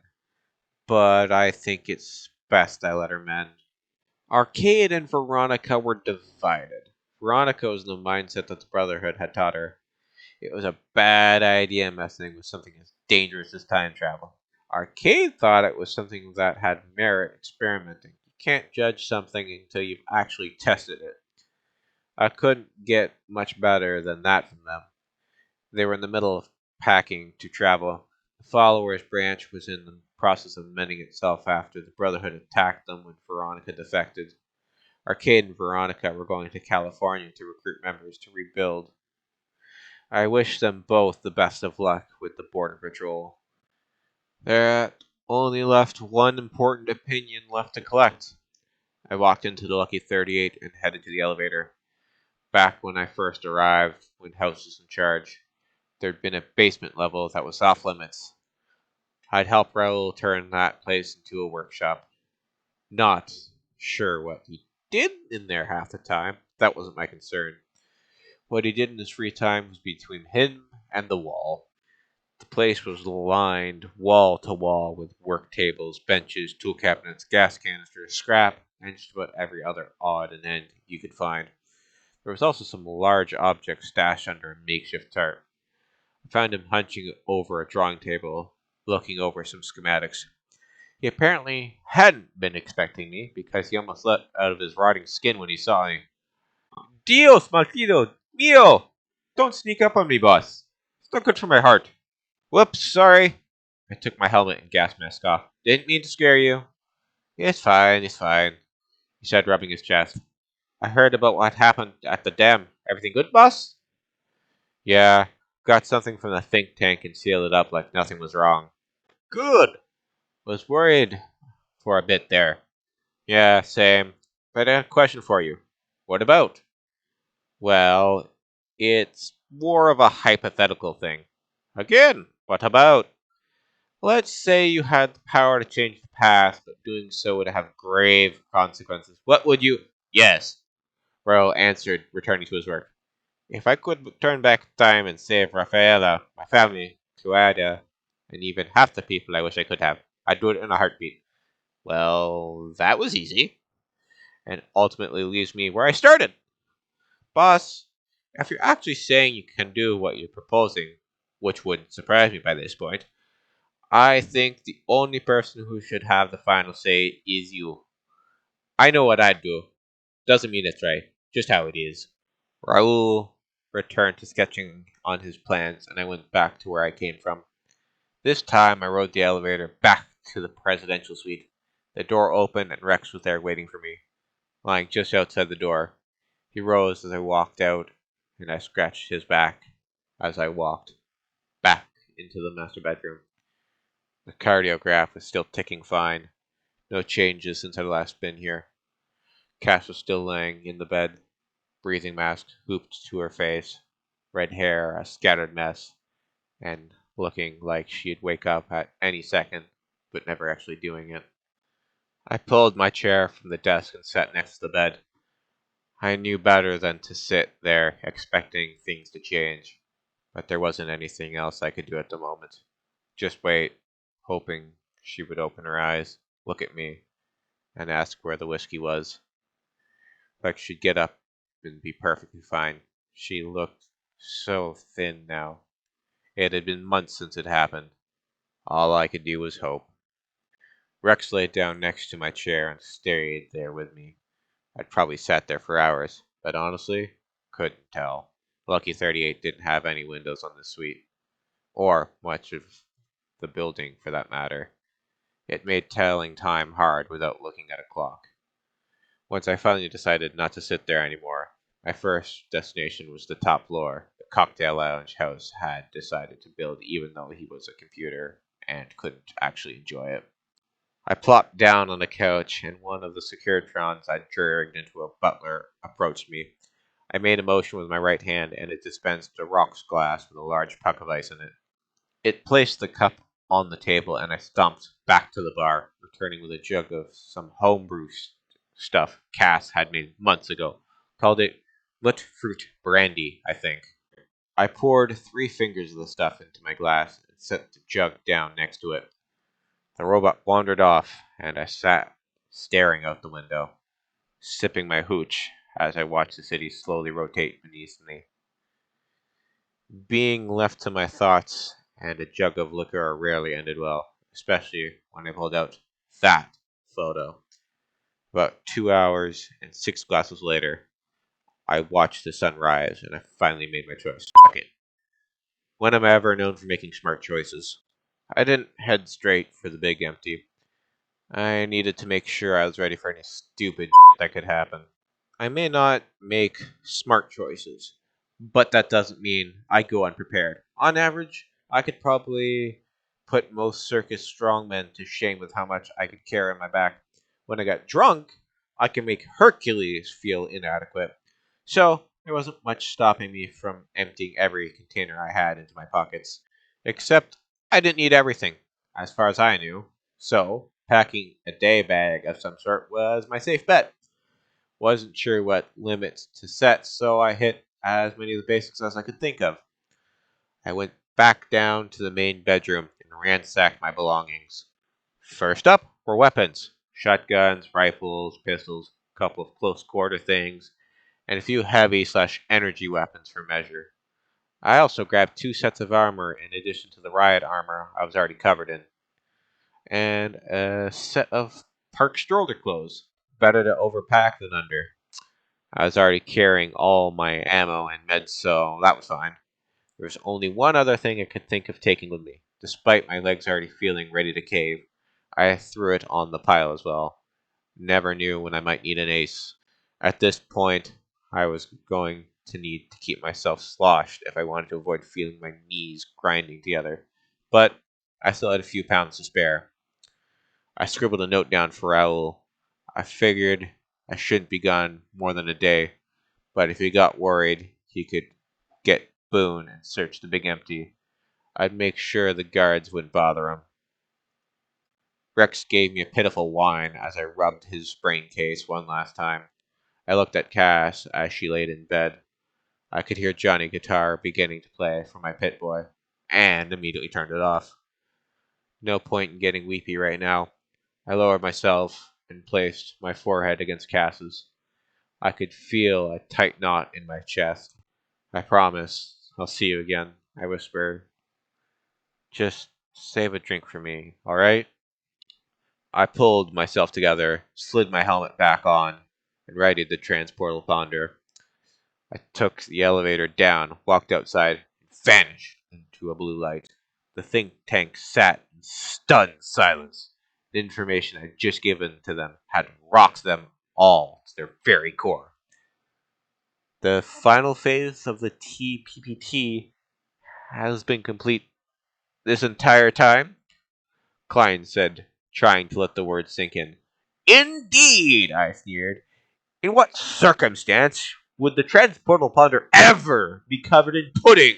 but I think it's best I let her mend. Arcade and Veronica were divided. Veronica was in the mindset that the Brotherhood had taught her. It was a bad idea messing with something as dangerous as time travel. Arcade thought it was something that had merit experimenting. You can't judge something until you've actually tested it. I couldn't get much better than that from them. They were in the middle of packing to travel. The followers' branch was in the process of mending itself after the Brotherhood attacked them when Veronica defected. Arcade and Veronica were going to California to recruit members to rebuild. I wish them both the best of luck with the Border Patrol. There only left one important opinion left to collect. I walked into the Lucky 38 and headed to the elevator. Back when I first arrived, when House was in charge, there'd been a basement level that was off limits. I'd help Raoul turn that place into a workshop. Not sure what he did in there half the time. That wasn't my concern. What he did in his free time was between him and the wall. The place was lined wall to wall with work tables, benches, tool cabinets, gas canisters, scrap, and just about every other odd and end you could find. There was also some large objects stashed under a makeshift tarp. I found him hunching over a drawing table, looking over some schematics. He apparently hadn't been expecting me because he almost let out of his rotting skin when he saw me. Dios, maldito, mio! Don't sneak up on me, boss. It's not good for my heart. Whoops, sorry. I took my helmet and gas mask off. Didn't mean to scare you. It's fine, he said, rubbing his chest. I heard about what happened at the dam. Everything good, boss? Yeah, got something from the think tank and sealed it up like nothing was wrong. Good! Was worried for a bit there. Yeah, same. But I have a question for you. What about? Well, it's more of a hypothetical thing. Again, what about? Let's say you had the power to change the past, but doing so would have grave consequences. What would you? Yes, Raoul answered, returning to his work. If I could turn back time and save Rafaela, my family, Claudia, and even half the people I wish I could have, I'd do it in a heartbeat. Well, that was easy, and ultimately leaves me where I started. Boss, if you're actually saying you can do what you're proposing, which wouldn't surprise me by this point, I think the only person who should have the final say is you. I know what I'd do. Doesn't mean it's right, just how it is. Raoul returned to sketching on his plans, and I went back to where I came from. This time I rode the elevator back to the presidential suite. The door opened, and Rex was there waiting for me, lying just outside the door. He rose as I walked out, and I scratched his back as I walked back into the master bedroom. The cardiograph was still ticking fine. No changes since I'd last been here. Cass was still laying in the bed, breathing mask hooped to her face, red hair a scattered mess, and looking like she'd wake up at any second, but never actually doing it. I pulled my chair from the desk and sat next to the bed. I knew better than to sit there expecting things to change, but there wasn't anything else I could do at the moment. Just wait, hoping she would open her eyes, look at me, and ask where the whiskey was. Like she'd get up and be perfectly fine. She looked so thin now. It had been months since it happened. All I could do was hope. Rex laid down next to my chair and stayed there with me. I'd probably sat there for hours, but honestly, couldn't tell. Lucky 38 didn't have any windows on the suite, or much of the building for that matter. It made telling time hard without looking at a clock. Once I finally decided not to sit there anymore, my first destination was the top floor. The cocktail lounge house had decided to build even though he was a computer and couldn't actually enjoy it. I plopped down on the couch, and one of the Securitrons I'd dragged into a butler approached me. I made a motion with my right hand, and it dispensed a rocks glass with a large puck of ice in it. It placed the cup on the table, and I stomped back to the bar, returning with a jug of some homebrew stuff Cass had made months ago. Called it Mutfruit Brandy, I think. I poured 3 fingers of the stuff into my glass and set the jug down next to it. The robot wandered off, and I sat staring out the window, sipping my hooch as I watched the city slowly rotate beneath me. Being left to my thoughts and a jug of liquor rarely ended well, especially when I pulled out that photo. About 2 hours and 6 glasses later, I watched the sun rise and I finally made my choice. Fuck it. When am I ever known for making smart choices? I didn't head straight for the big empty. I needed to make sure I was ready for any stupid that could happen. I may not make smart choices, but that doesn't mean I go unprepared. On average, I could probably put most circus strongmen to shame with how much I could carry on my back. When I got drunk, I could make Hercules feel inadequate. So, there wasn't much stopping me from emptying every container I had into my pockets. Except, I didn't need everything, as far as I knew. So, packing a day bag of some sort was my safe bet. Wasn't sure what limits to set, so I hit as many of the basics as I could think of. I went back down to the main bedroom and ransacked my belongings. First up were weapons: shotguns, rifles, pistols, a couple of close quarter things, and a few heavy/energy weapons for measure. I also grabbed 2 sets of armor in addition to the riot armor I was already covered in. and a set of park stroller clothes. Better to overpack than under. I was already carrying all my ammo and meds, so that was fine. There was only one other thing I could think of taking with me. Despite my legs already feeling ready to cave, I threw it on the pile as well. Never knew when I might need an ace. At this point, I was going to need to keep myself sloshed if I wanted to avoid feeling my knees grinding together. But I still had a few pounds to spare. I scribbled a note down for Raoul. I figured I shouldn't be gone more than a day, but if he got worried, he could get Boone and search the big empty. I'd make sure the guards wouldn't bother him. Rex gave me a pitiful whine as I rubbed his brain case one last time. I looked at Cass as she laid in bed. I could hear Johnny guitar beginning to play for my pit boy, and immediately turned it off. No point in getting weepy right now. I lowered myself and placed my forehead against Cass's. I could feel a tight knot in my chest. I promise I'll see you again, I whispered. Just save a drink for me, alright? I pulled myself together, slid my helmet back on, and righted the transportal ponder. I took the elevator down, walked outside, and vanished into a blue light. The think tank sat in stunned silence. The information I'd just given to them had rocked them all to their very core. The final phase of the TPPT has been complete this entire time, Klein said, trying to let the words sink in. Indeed, I sneered. In what circumstance would the transportal ponder ever be covered in pudding?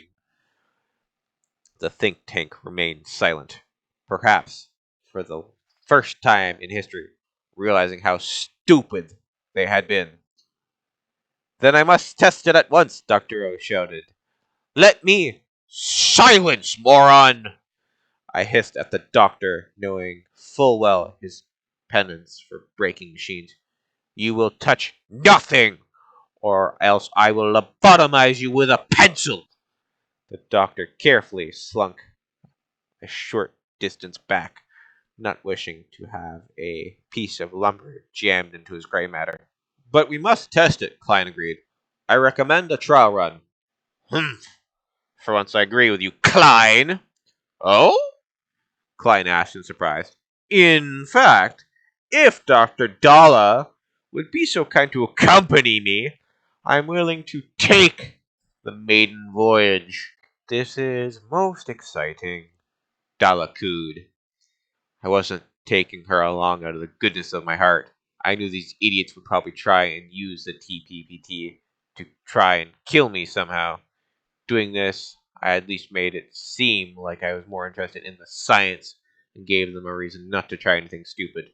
The think tank remained silent, perhaps for the first time in history, realizing how stupid they had been. Then I must test it at once, Dr. O shouted. Let me silence, moron! I hissed at the doctor, knowing full well his penance for breaking machines. You will touch nothing, or else I will lobotomize you with a pencil. The doctor carefully slunk a short distance back, not wishing to have a piece of lumber jammed into his gray matter. But we must test it, Klein agreed. I recommend a trial run. Humph. For once I agree with you, Klein. Oh? Klein asked in surprise. In fact, if Dr. Dalla would be so kind to accompany me, I'm willing to take the maiden voyage. This is most exciting, Dalla cooed. I wasn't taking her along out of the goodness of my heart. I knew these idiots would probably try and use the TPPT to try and kill me somehow. Doing this, I at least made it seem like I was more interested in the science and gave them a reason not to try anything stupid.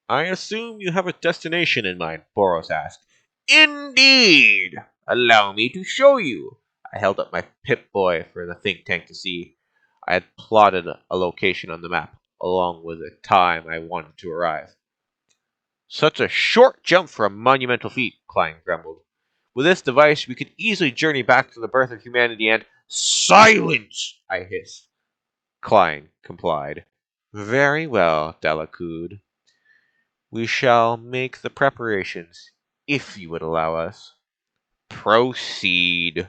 I assume you have a destination in mind, Boros asked. Indeed! Allow me to show you. I held up my Pip-Boy for the think tank to see. I had plotted a location on the map, along with the time I wanted to arrive. Such a short jump for a monumental feat, Klein grumbled. With this device, we could easily journey back to the birth of humanity and— Silence! I hissed. Klein complied. Very well, Delacoud. We shall make the preparations, if you would allow us. Proceed.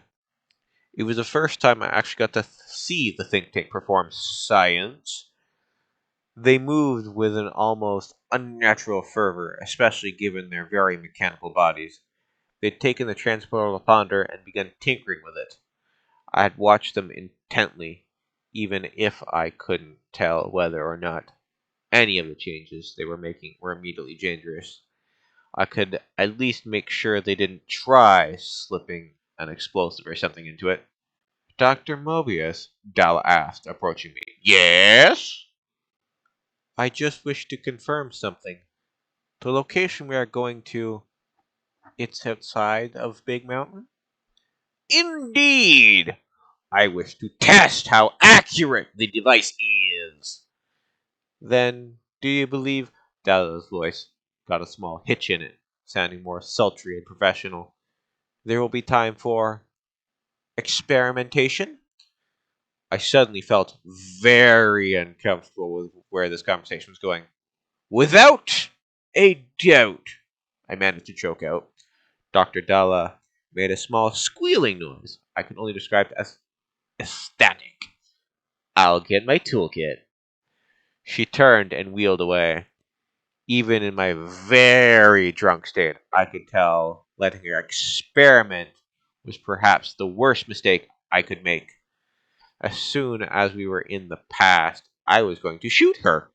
It was the first time I actually got to see the think tank perform science. They moved with an almost unnatural fervor, especially given their very mechanical bodies. They'd taken the transportable ponder and begun tinkering with it. I had watched them intently, even if I couldn't tell whether or not any of the changes they were making were immediately dangerous. I could at least make sure they didn't try slipping an explosive or something into it. Dr. Mobius, Dal asked, approaching me. Yes? I just wish to confirm something. The location we are going to, it's outside of Big Mountain? Indeed! I wish to test how accurate the device is. Then, do you believe— Dallas' voice got a small hitch in it, sounding more sultry and professional. There will be time for experimentation? I suddenly felt very uncomfortable with where this conversation was going. Without a doubt, I managed to choke out. Dr. Dalla made a small squealing noise I can only describe as ecstatic. I'll get my toolkit. She turned and wheeled away. Even in my very drunk state, I could tell letting her experiment was perhaps the worst mistake I could make. As soon as we were in the past, I was going to shoot her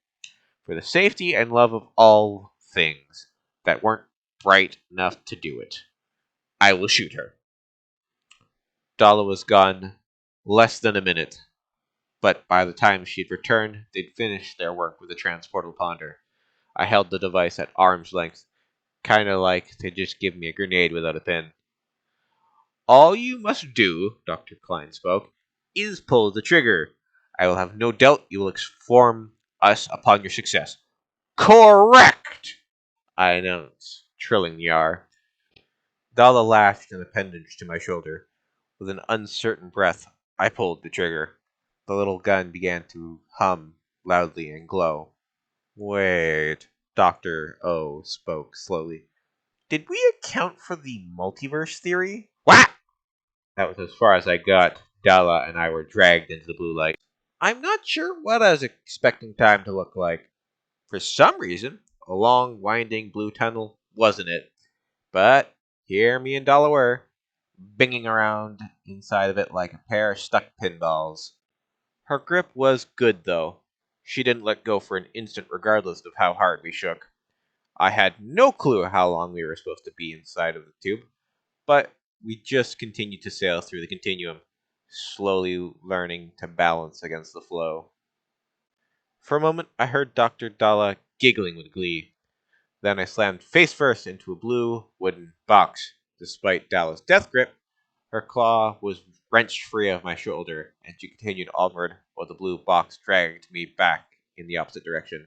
for the safety and love of all things that weren't bright enough to do it. I will shoot her. Dalla was gone less than a minute, but by the time she'd returned, they'd finished their work with the transportable ponder. I held the device at arm's length, kinda like they'd just give me a grenade without a pin. All you must do, Dr. Klein spoke, is pull the trigger. I will have no doubt you will inform us upon your success. Correct! I announced, trilling the R. Dalla lashed an appendage to my shoulder. With an uncertain breath, I pulled the trigger. The little gun began to hum loudly and glow. Wait, Dr. O spoke slowly. Did we account for the multiverse theory? What? That was as far as I got. Dalla and I were dragged into the blue light. I'm not sure what I was expecting time to look like. For some reason, a long, winding blue tunnel wasn't it. But here me and Dalla were, binging around inside of it like a pair of stuck pinballs. Her grip was good, though. She didn't let go for an instant, regardless of how hard we shook. I had no clue how long we were supposed to be inside of the tube, but we just continued to sail through the continuum, slowly learning to balance against the flow. For a moment, I heard Dr. Dalla giggling with glee. Then I slammed face first into a blue wooden box. Despite Dalla's death grip, her claw was wrenched free of my shoulder, and she continued onward while the blue box dragged me back in the opposite direction.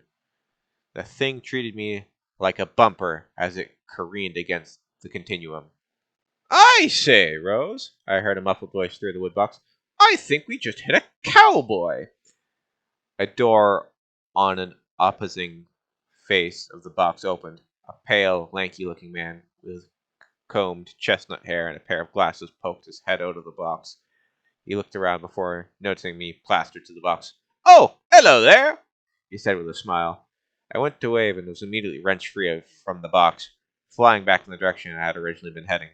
The thing treated me like a bumper as it careened against the continuum. I say, Rose, I heard a muffled voice through the woodbox. I think we just hit a cowboy. A door on an opposing face of the box opened. A pale, lanky-looking man with combed chestnut hair and a pair of glasses poked his head out of the box. He looked around before noticing me plastered to the box. Oh, hello there, he said with a smile. I went to wave and was immediately wrenched free from the box, flying back in the direction I had originally been heading.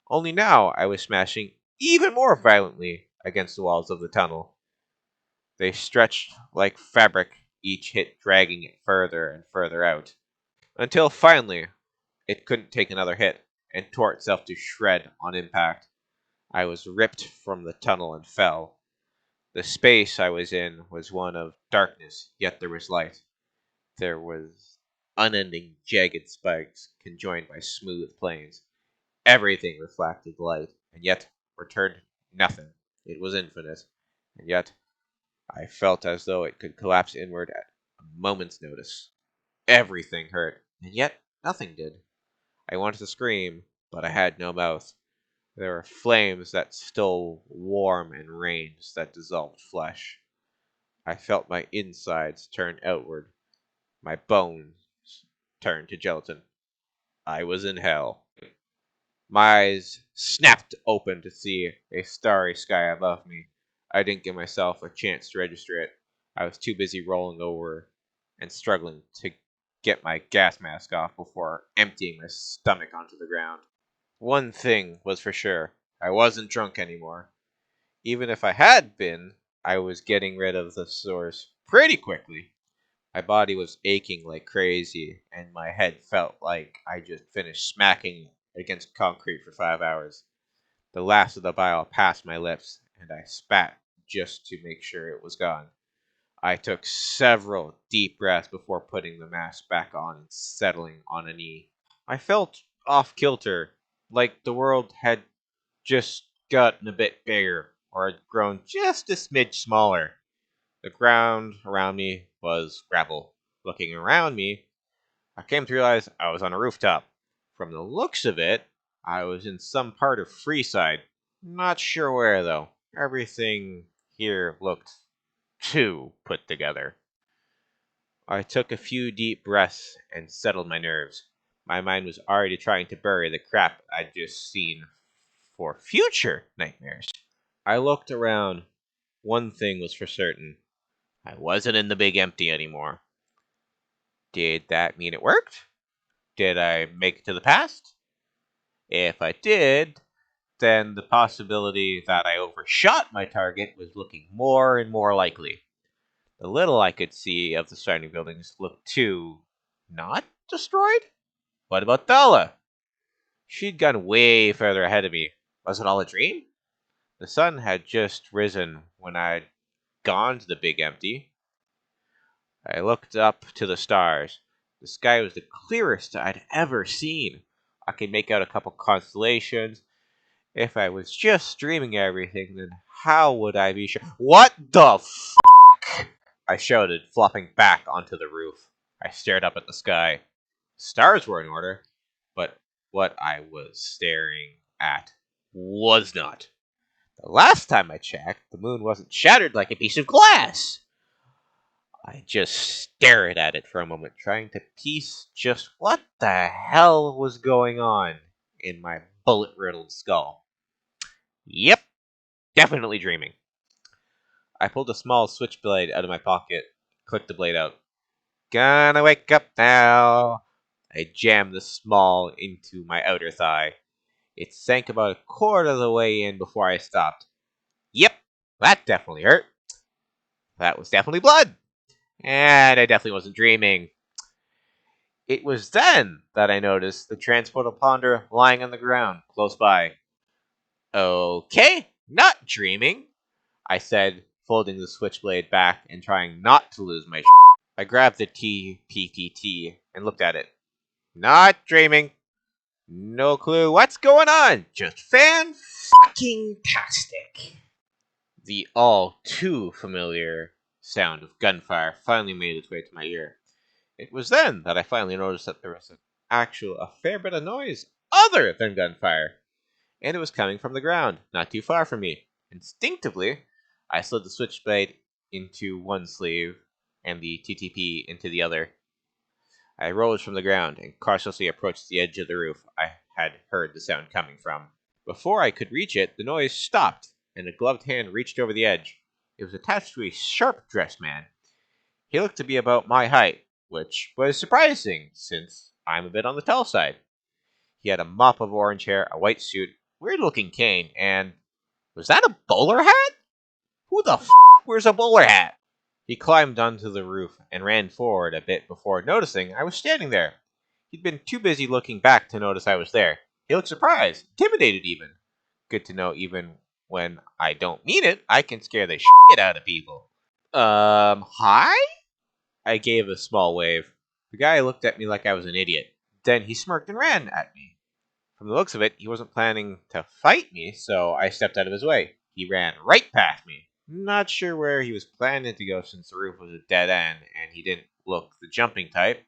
Only now I was smashing even more violently against the walls of the tunnel. They stretched like fabric, each hit dragging it further and further out, until finally it couldn't take another hit and tore itself to shred on impact. I was ripped from the tunnel and fell. The space I was in was one of darkness, yet there was light. There was unending jagged spikes conjoined by smooth planes. Everything reflected light, and yet returned nothing. It was infinite, and yet I felt as though it could collapse inward at a moment's notice. Everything hurt, and yet nothing did. I wanted to scream, but I had no mouth. There were flames that stole warm and rains that dissolved flesh. I felt my insides turn outward, my bones turn to gelatin. I was in hell. My eyes snapped open to see a starry sky above me. I didn't give myself a chance to register it. I was too busy rolling over and struggling to get my gas mask off before emptying my stomach onto the ground. One thing was for sure, I wasn't drunk anymore. Even if I had been, I was getting rid of the sores pretty quickly. My body was aching like crazy, and my head felt like I just finished smacking against concrete for 5 hours. The last of the bile passed my lips, and I spat just to make sure it was gone. I took several deep breaths before putting the mask back on and settling on a knee. I felt off kilter, like the world had just gotten a bit bigger, or had grown just a smidge smaller. The ground around me was gravel. Looking around me, I came to realize I was on a rooftop. From the looks of it, I was in some part of Freeside. Not sure where, though. Everything here looked too put together. I took a few deep breaths and settled my nerves. My mind was already trying to bury the crap I'd just seen for future nightmares. I looked around. One thing was for certain. I wasn't in the big empty anymore. Did that mean it worked? Did I make it to the past? If I did, then the possibility that I overshot my target was looking more and more likely. The little I could see of the surrounding buildings looked too not destroyed? What about Thala? She'd gone way further ahead of me. Was it all a dream? The sun had just risen when I'd gone to the big empty. I looked up to the stars. The sky was the clearest I'd ever seen. I could make out a couple constellations. If I was just dreaming everything, then how would I be sure? What the f***? I shouted, flopping back onto the roof. I stared up at the sky. Stars were in order, but what I was staring at was not. The last time I checked, the moon wasn't shattered like a piece of glass. I just stared at it for a moment, trying to piece just what the hell was going on in my bullet-riddled skull. Yep, definitely dreaming. I pulled a small switchblade out of my pocket, clicked the blade out. Gonna wake up now. I jammed the small into my outer thigh. It sank about a quarter of the way in before I stopped. Yep, that definitely hurt. That was definitely blood. And I definitely wasn't dreaming. It was then that I noticed the transportal ponder lying on the ground close by. Okay, not dreaming, I said, folding the switchblade back and trying not to lose my I grabbed the TPTT and looked at it. Not dreaming. No clue what's going on. Just fan-fucking-tastic. The all too familiar sound of gunfire finally made its way to my ear. It was then that I finally noticed that there was a fair bit of noise other than gunfire, and it was coming from the ground, not too far from me. Instinctively, I slid the switchblade into one sleeve and the TTP into the other. I rose from the ground and cautiously approached the edge of the roof I had heard the sound coming from. Before I could reach it, the noise stopped, and a gloved hand reached over the edge. It was attached to a sharp-dressed man. He looked to be about my height, which was surprising, since I'm a bit on the tall side. He had a mop of orange hair, a white suit, weird-looking cane, and... was that a bowler hat? Who the f*** wears a bowler hat? He climbed onto the roof and ran forward a bit before noticing I was standing there. He'd been too busy looking back to notice I was there. He looked surprised, intimidated even. Good to know even when I don't mean it, I can scare the shit out of people. Hi? I gave a small wave. The guy looked at me like I was an idiot. Then he smirked and ran at me. From the looks of it, he wasn't planning to fight me, so I stepped out of his way. He ran right past me. Not sure where he was planning to go since the roof was a dead end and he didn't look the jumping type.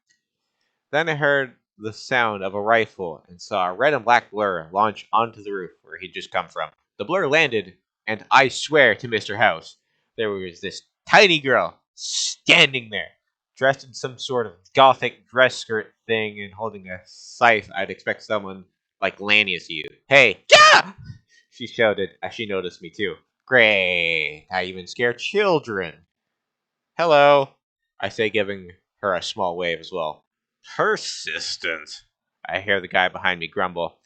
Then I heard the sound of a rifle and saw a red and black blur launch onto the roof where he'd just come from. The blur landed, and I swear to Mr. House, there was this tiny girl standing there, dressed in some sort of gothic dress skirt thing and holding a scythe I'd expect someone like Lanius to use. Hey, yeah! She shouted as she noticed me too. Great, I even scare children. Hello, I say, giving her a small wave as well. Persistent, I hear the guy behind me grumble.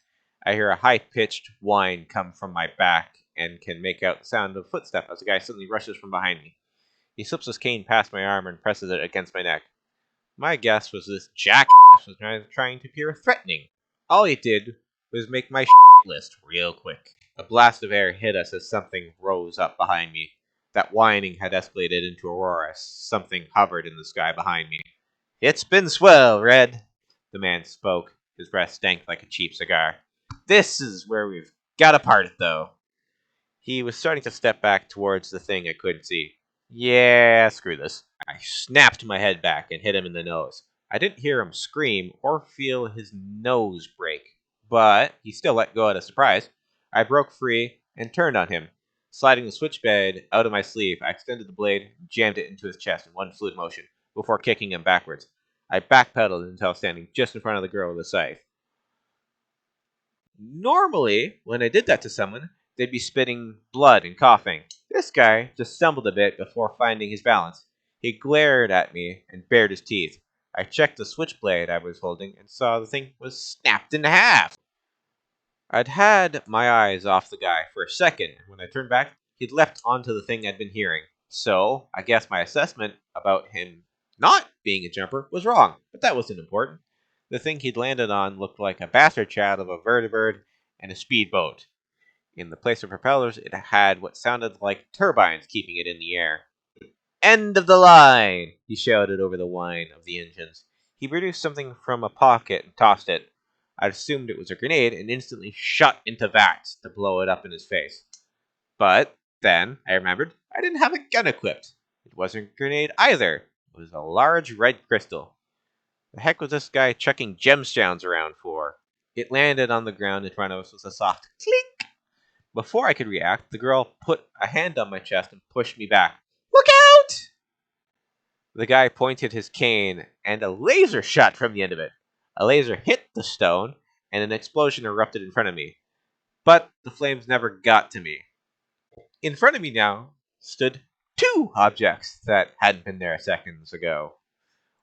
I hear a high-pitched whine come from my back and can make out the sound of a footstep as the guy suddenly rushes from behind me. He slips his cane past my arm and presses it against my neck. My guess was this jackass was trying to appear threatening. All he did was make my list real quick. A blast of air hit us as something rose up behind me. That whining had escalated into a roar as something hovered in the sky behind me. It's been swell, Red, the man spoke. His breath stank like a cheap cigar. This is where we've got to part it, though. He was starting to step back towards the thing I couldn't see. Yeah, screw this. I snapped my head back and hit him in the nose. I didn't hear him scream or feel his nose break, but he still let go at a surprise. I broke free and turned on him. Sliding the switchblade out of my sleeve, I extended the blade and jammed it into his chest in one fluid motion before kicking him backwards. I backpedaled until I was standing just in front of the girl with the scythe. Normally, when I did that to someone, they'd be spitting blood and coughing. This guy just stumbled a bit before finding his balance. He glared at me and bared his teeth. I checked the switchblade I was holding and saw the thing was snapped in half. I'd had my eyes off the guy for a second. When I turned back, he'd leapt onto the thing I'd been hearing. So, I guess my assessment about him not being a jumper was wrong, but that wasn't important. The thing he'd landed on looked like a bastard child of a vertibird and a speedboat. In the place of propellers, it had what sounded like turbines keeping it in the air. End of the line! He shouted over the whine of the engines. He produced something from a pocket and tossed it. I assumed it was a grenade and instantly shot into vats to blow it up in his face. But then I remembered I didn't have a gun equipped. It wasn't a grenade either. It was a large red crystal. The heck was this guy chucking gemstones around for? It landed on the ground in front of us with a soft clink. Before I could react, the girl put a hand on my chest and pushed me back. Look out! The guy pointed his cane, and a laser shot from the end of it. A laser hit the stone, and an explosion erupted in front of me. But the flames never got to me. In front of me now stood two objects that hadn't been there seconds ago.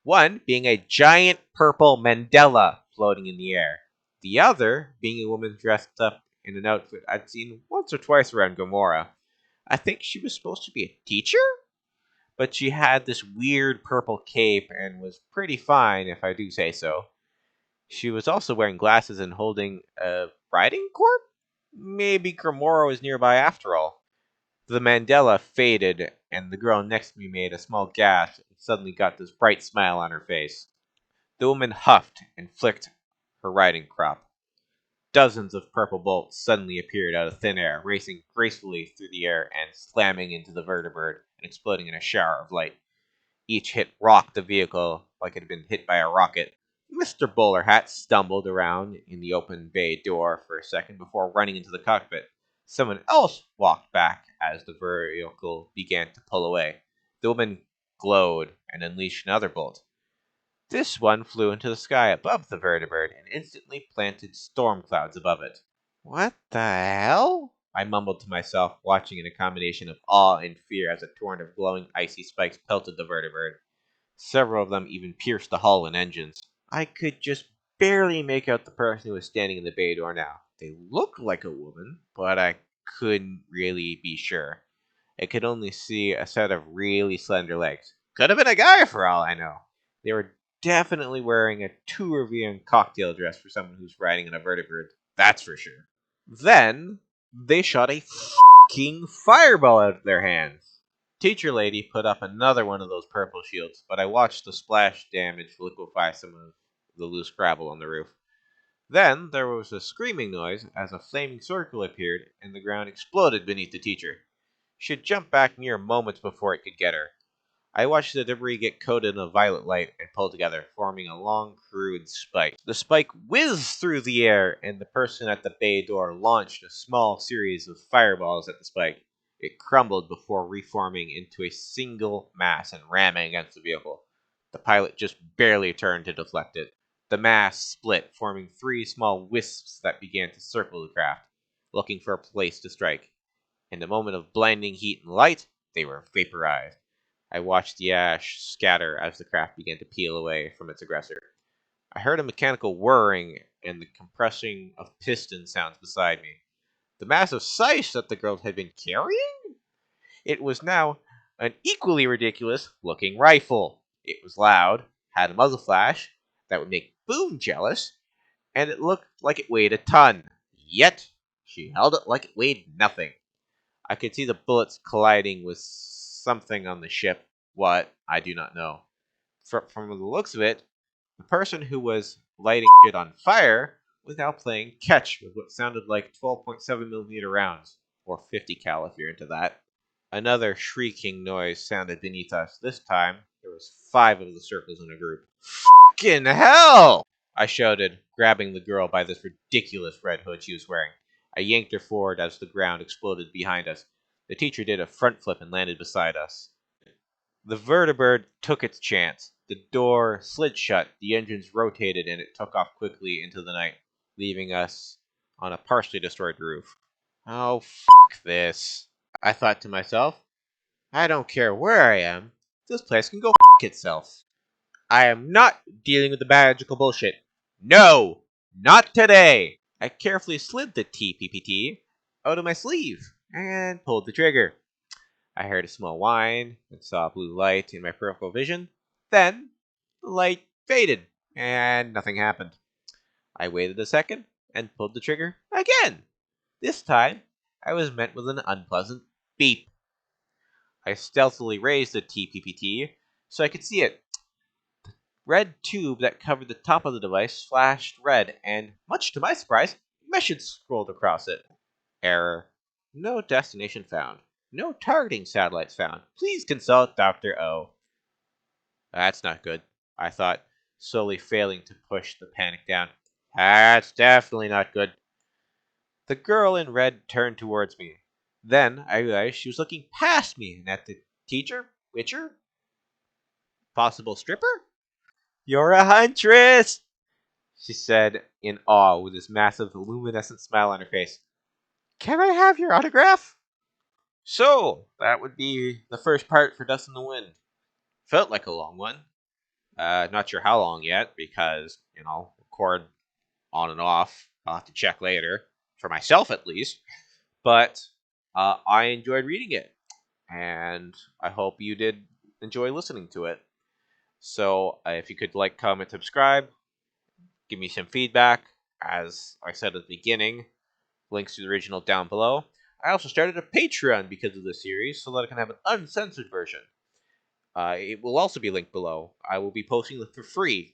One being a giant purple mandala floating in the air. The other being a woman dressed up in an outfit I'd seen once or twice around Gomorrah. I think she was supposed to be a teacher? But she had this weird purple cape and was pretty fine, if I do say so. She was also wearing glasses and holding a riding corp? Maybe Gomorrah was nearby after all. The mandala faded, and the girl next to me made a small gasp and suddenly got this bright smile on her face. The woman huffed and flicked her riding crop. Dozens of purple bolts suddenly appeared out of thin air, racing gracefully through the air and slamming into the vertibird and exploding in a shower of light. Each hit rocked the vehicle like it had been hit by a rocket. Mr. Bowler Hat stumbled around in the open bay door for a second before running into the cockpit. Someone else walked back as the vehicle began to pull away. The woman glowed and unleashed another bolt. This one flew into the sky above the vertibird and instantly planted storm clouds above it. What the hell? I mumbled to myself, watching in a combination of awe and fear as a torrent of glowing icy spikes pelted the vertibird. Several of them even pierced the hull and engines. I could just barely make out the person who was standing in the bay door now. They looked like a woman, but I couldn't really be sure. I could only see a set of really slender legs. Could have been a guy for all I know. They were definitely wearing a Turovian cocktail dress for someone who's riding in a vertibird. That's for sure. Then they shot a fucking fireball out of their hands. Teacher lady put up another one of those purple shields, but I watched the splash damage liquefy some of the loose gravel on the roof. Then there was a screaming noise as a flaming circle appeared and the ground exploded beneath the teacher. She had jumped back mere moments before it could get her. I watched the debris get coated in a violet light and pull together, forming a long, crude spike. The spike whizzed through the air, and the person at the bay door launched a small series of fireballs at the spike. It crumbled before reforming into a single mass and ramming against the vehicle. The pilot just barely turned to deflect it. The mass split, forming three small wisps that began to circle the craft, looking for a place to strike. In a moment of blinding heat and light, they were vaporized. I watched the ash scatter as the craft began to peel away from its aggressor. I heard a mechanical whirring and the compressing of piston sounds beside me. The massive scythe that the girl had been carrying? It was now an equally ridiculous looking rifle. It was loud, had a muzzle flash that would make Boone jealous, and it looked like it weighed a ton. Yet, she held it like it weighed nothing. I could see the bullets colliding with something on the ship. What? I do not know. From the looks of it, the person who was lighting shit on fire was now playing catch with what sounded like 12.7mm rounds, or 50 cal if you're into that. Another shrieking noise sounded beneath us. This time, there was 5 of the circles in a group. Fucking hell! I shouted, grabbing the girl by this ridiculous red hood she was wearing. I yanked her forward as the ground exploded behind us. The teacher did a front flip and landed beside us. The vertibird took its chance. The door slid shut, the engines rotated, and it took off quickly into the night, leaving us on a partially destroyed roof. Oh, this. I thought to myself. I don't care where I am. This place can go itself. I am not dealing with the magical bullshit. No! Not today! I carefully slid the TPPT out of my sleeve and pulled the trigger. I heard a small whine and saw a blue light in my peripheral vision. Then, the light faded and nothing happened. I waited a second and pulled the trigger again. This time, I was met with an unpleasant beep. I stealthily raised the TPPT so I could see it. The red tube that covered the top of the device flashed red, and, much to my surprise, a message scrolled across it. Error. No destination found. No targeting satellites found. Please consult Dr. O. That's not good, I thought, slowly failing to push the panic down. That's definitely not good. The girl in red turned towards me. Then I realized she was looking past me and at the teacher, Witcher, possible stripper. You're a huntress, she said in awe with this massive luminescent smile on her face. Can I have your autograph? So, that would be the first part for Dust in the Wind. Felt like a long one. Not sure how long yet, because, record on and off. I'll have to check later, for myself at least. But I enjoyed reading it, and I hope you did enjoy listening to it. So if you could like, comment, subscribe, give me some feedback. As I said at the beginning, links to the original down below. I also started a Patreon because of this series, so that I can have an uncensored version. It will also be linked below. I will be posting it for free.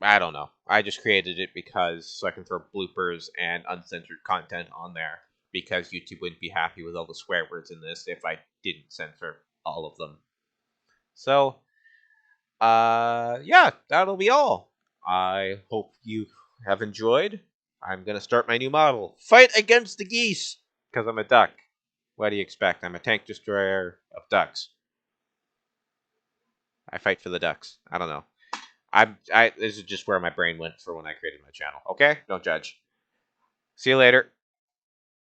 I don't know. I just created it because so I can throw bloopers and uncensored content on there, because YouTube wouldn't be happy with all the swear words in this if I didn't censor all of them. So, yeah, that'll be all. I hope you have enjoyed. I'm gonna start my new model. Fight against the geese! Because I'm a duck. What do you expect? I'm a tank destroyer of ducks. I fight for the ducks. I don't know. This is just where my brain went for when I created my channel. Okay? Don't judge. See you later.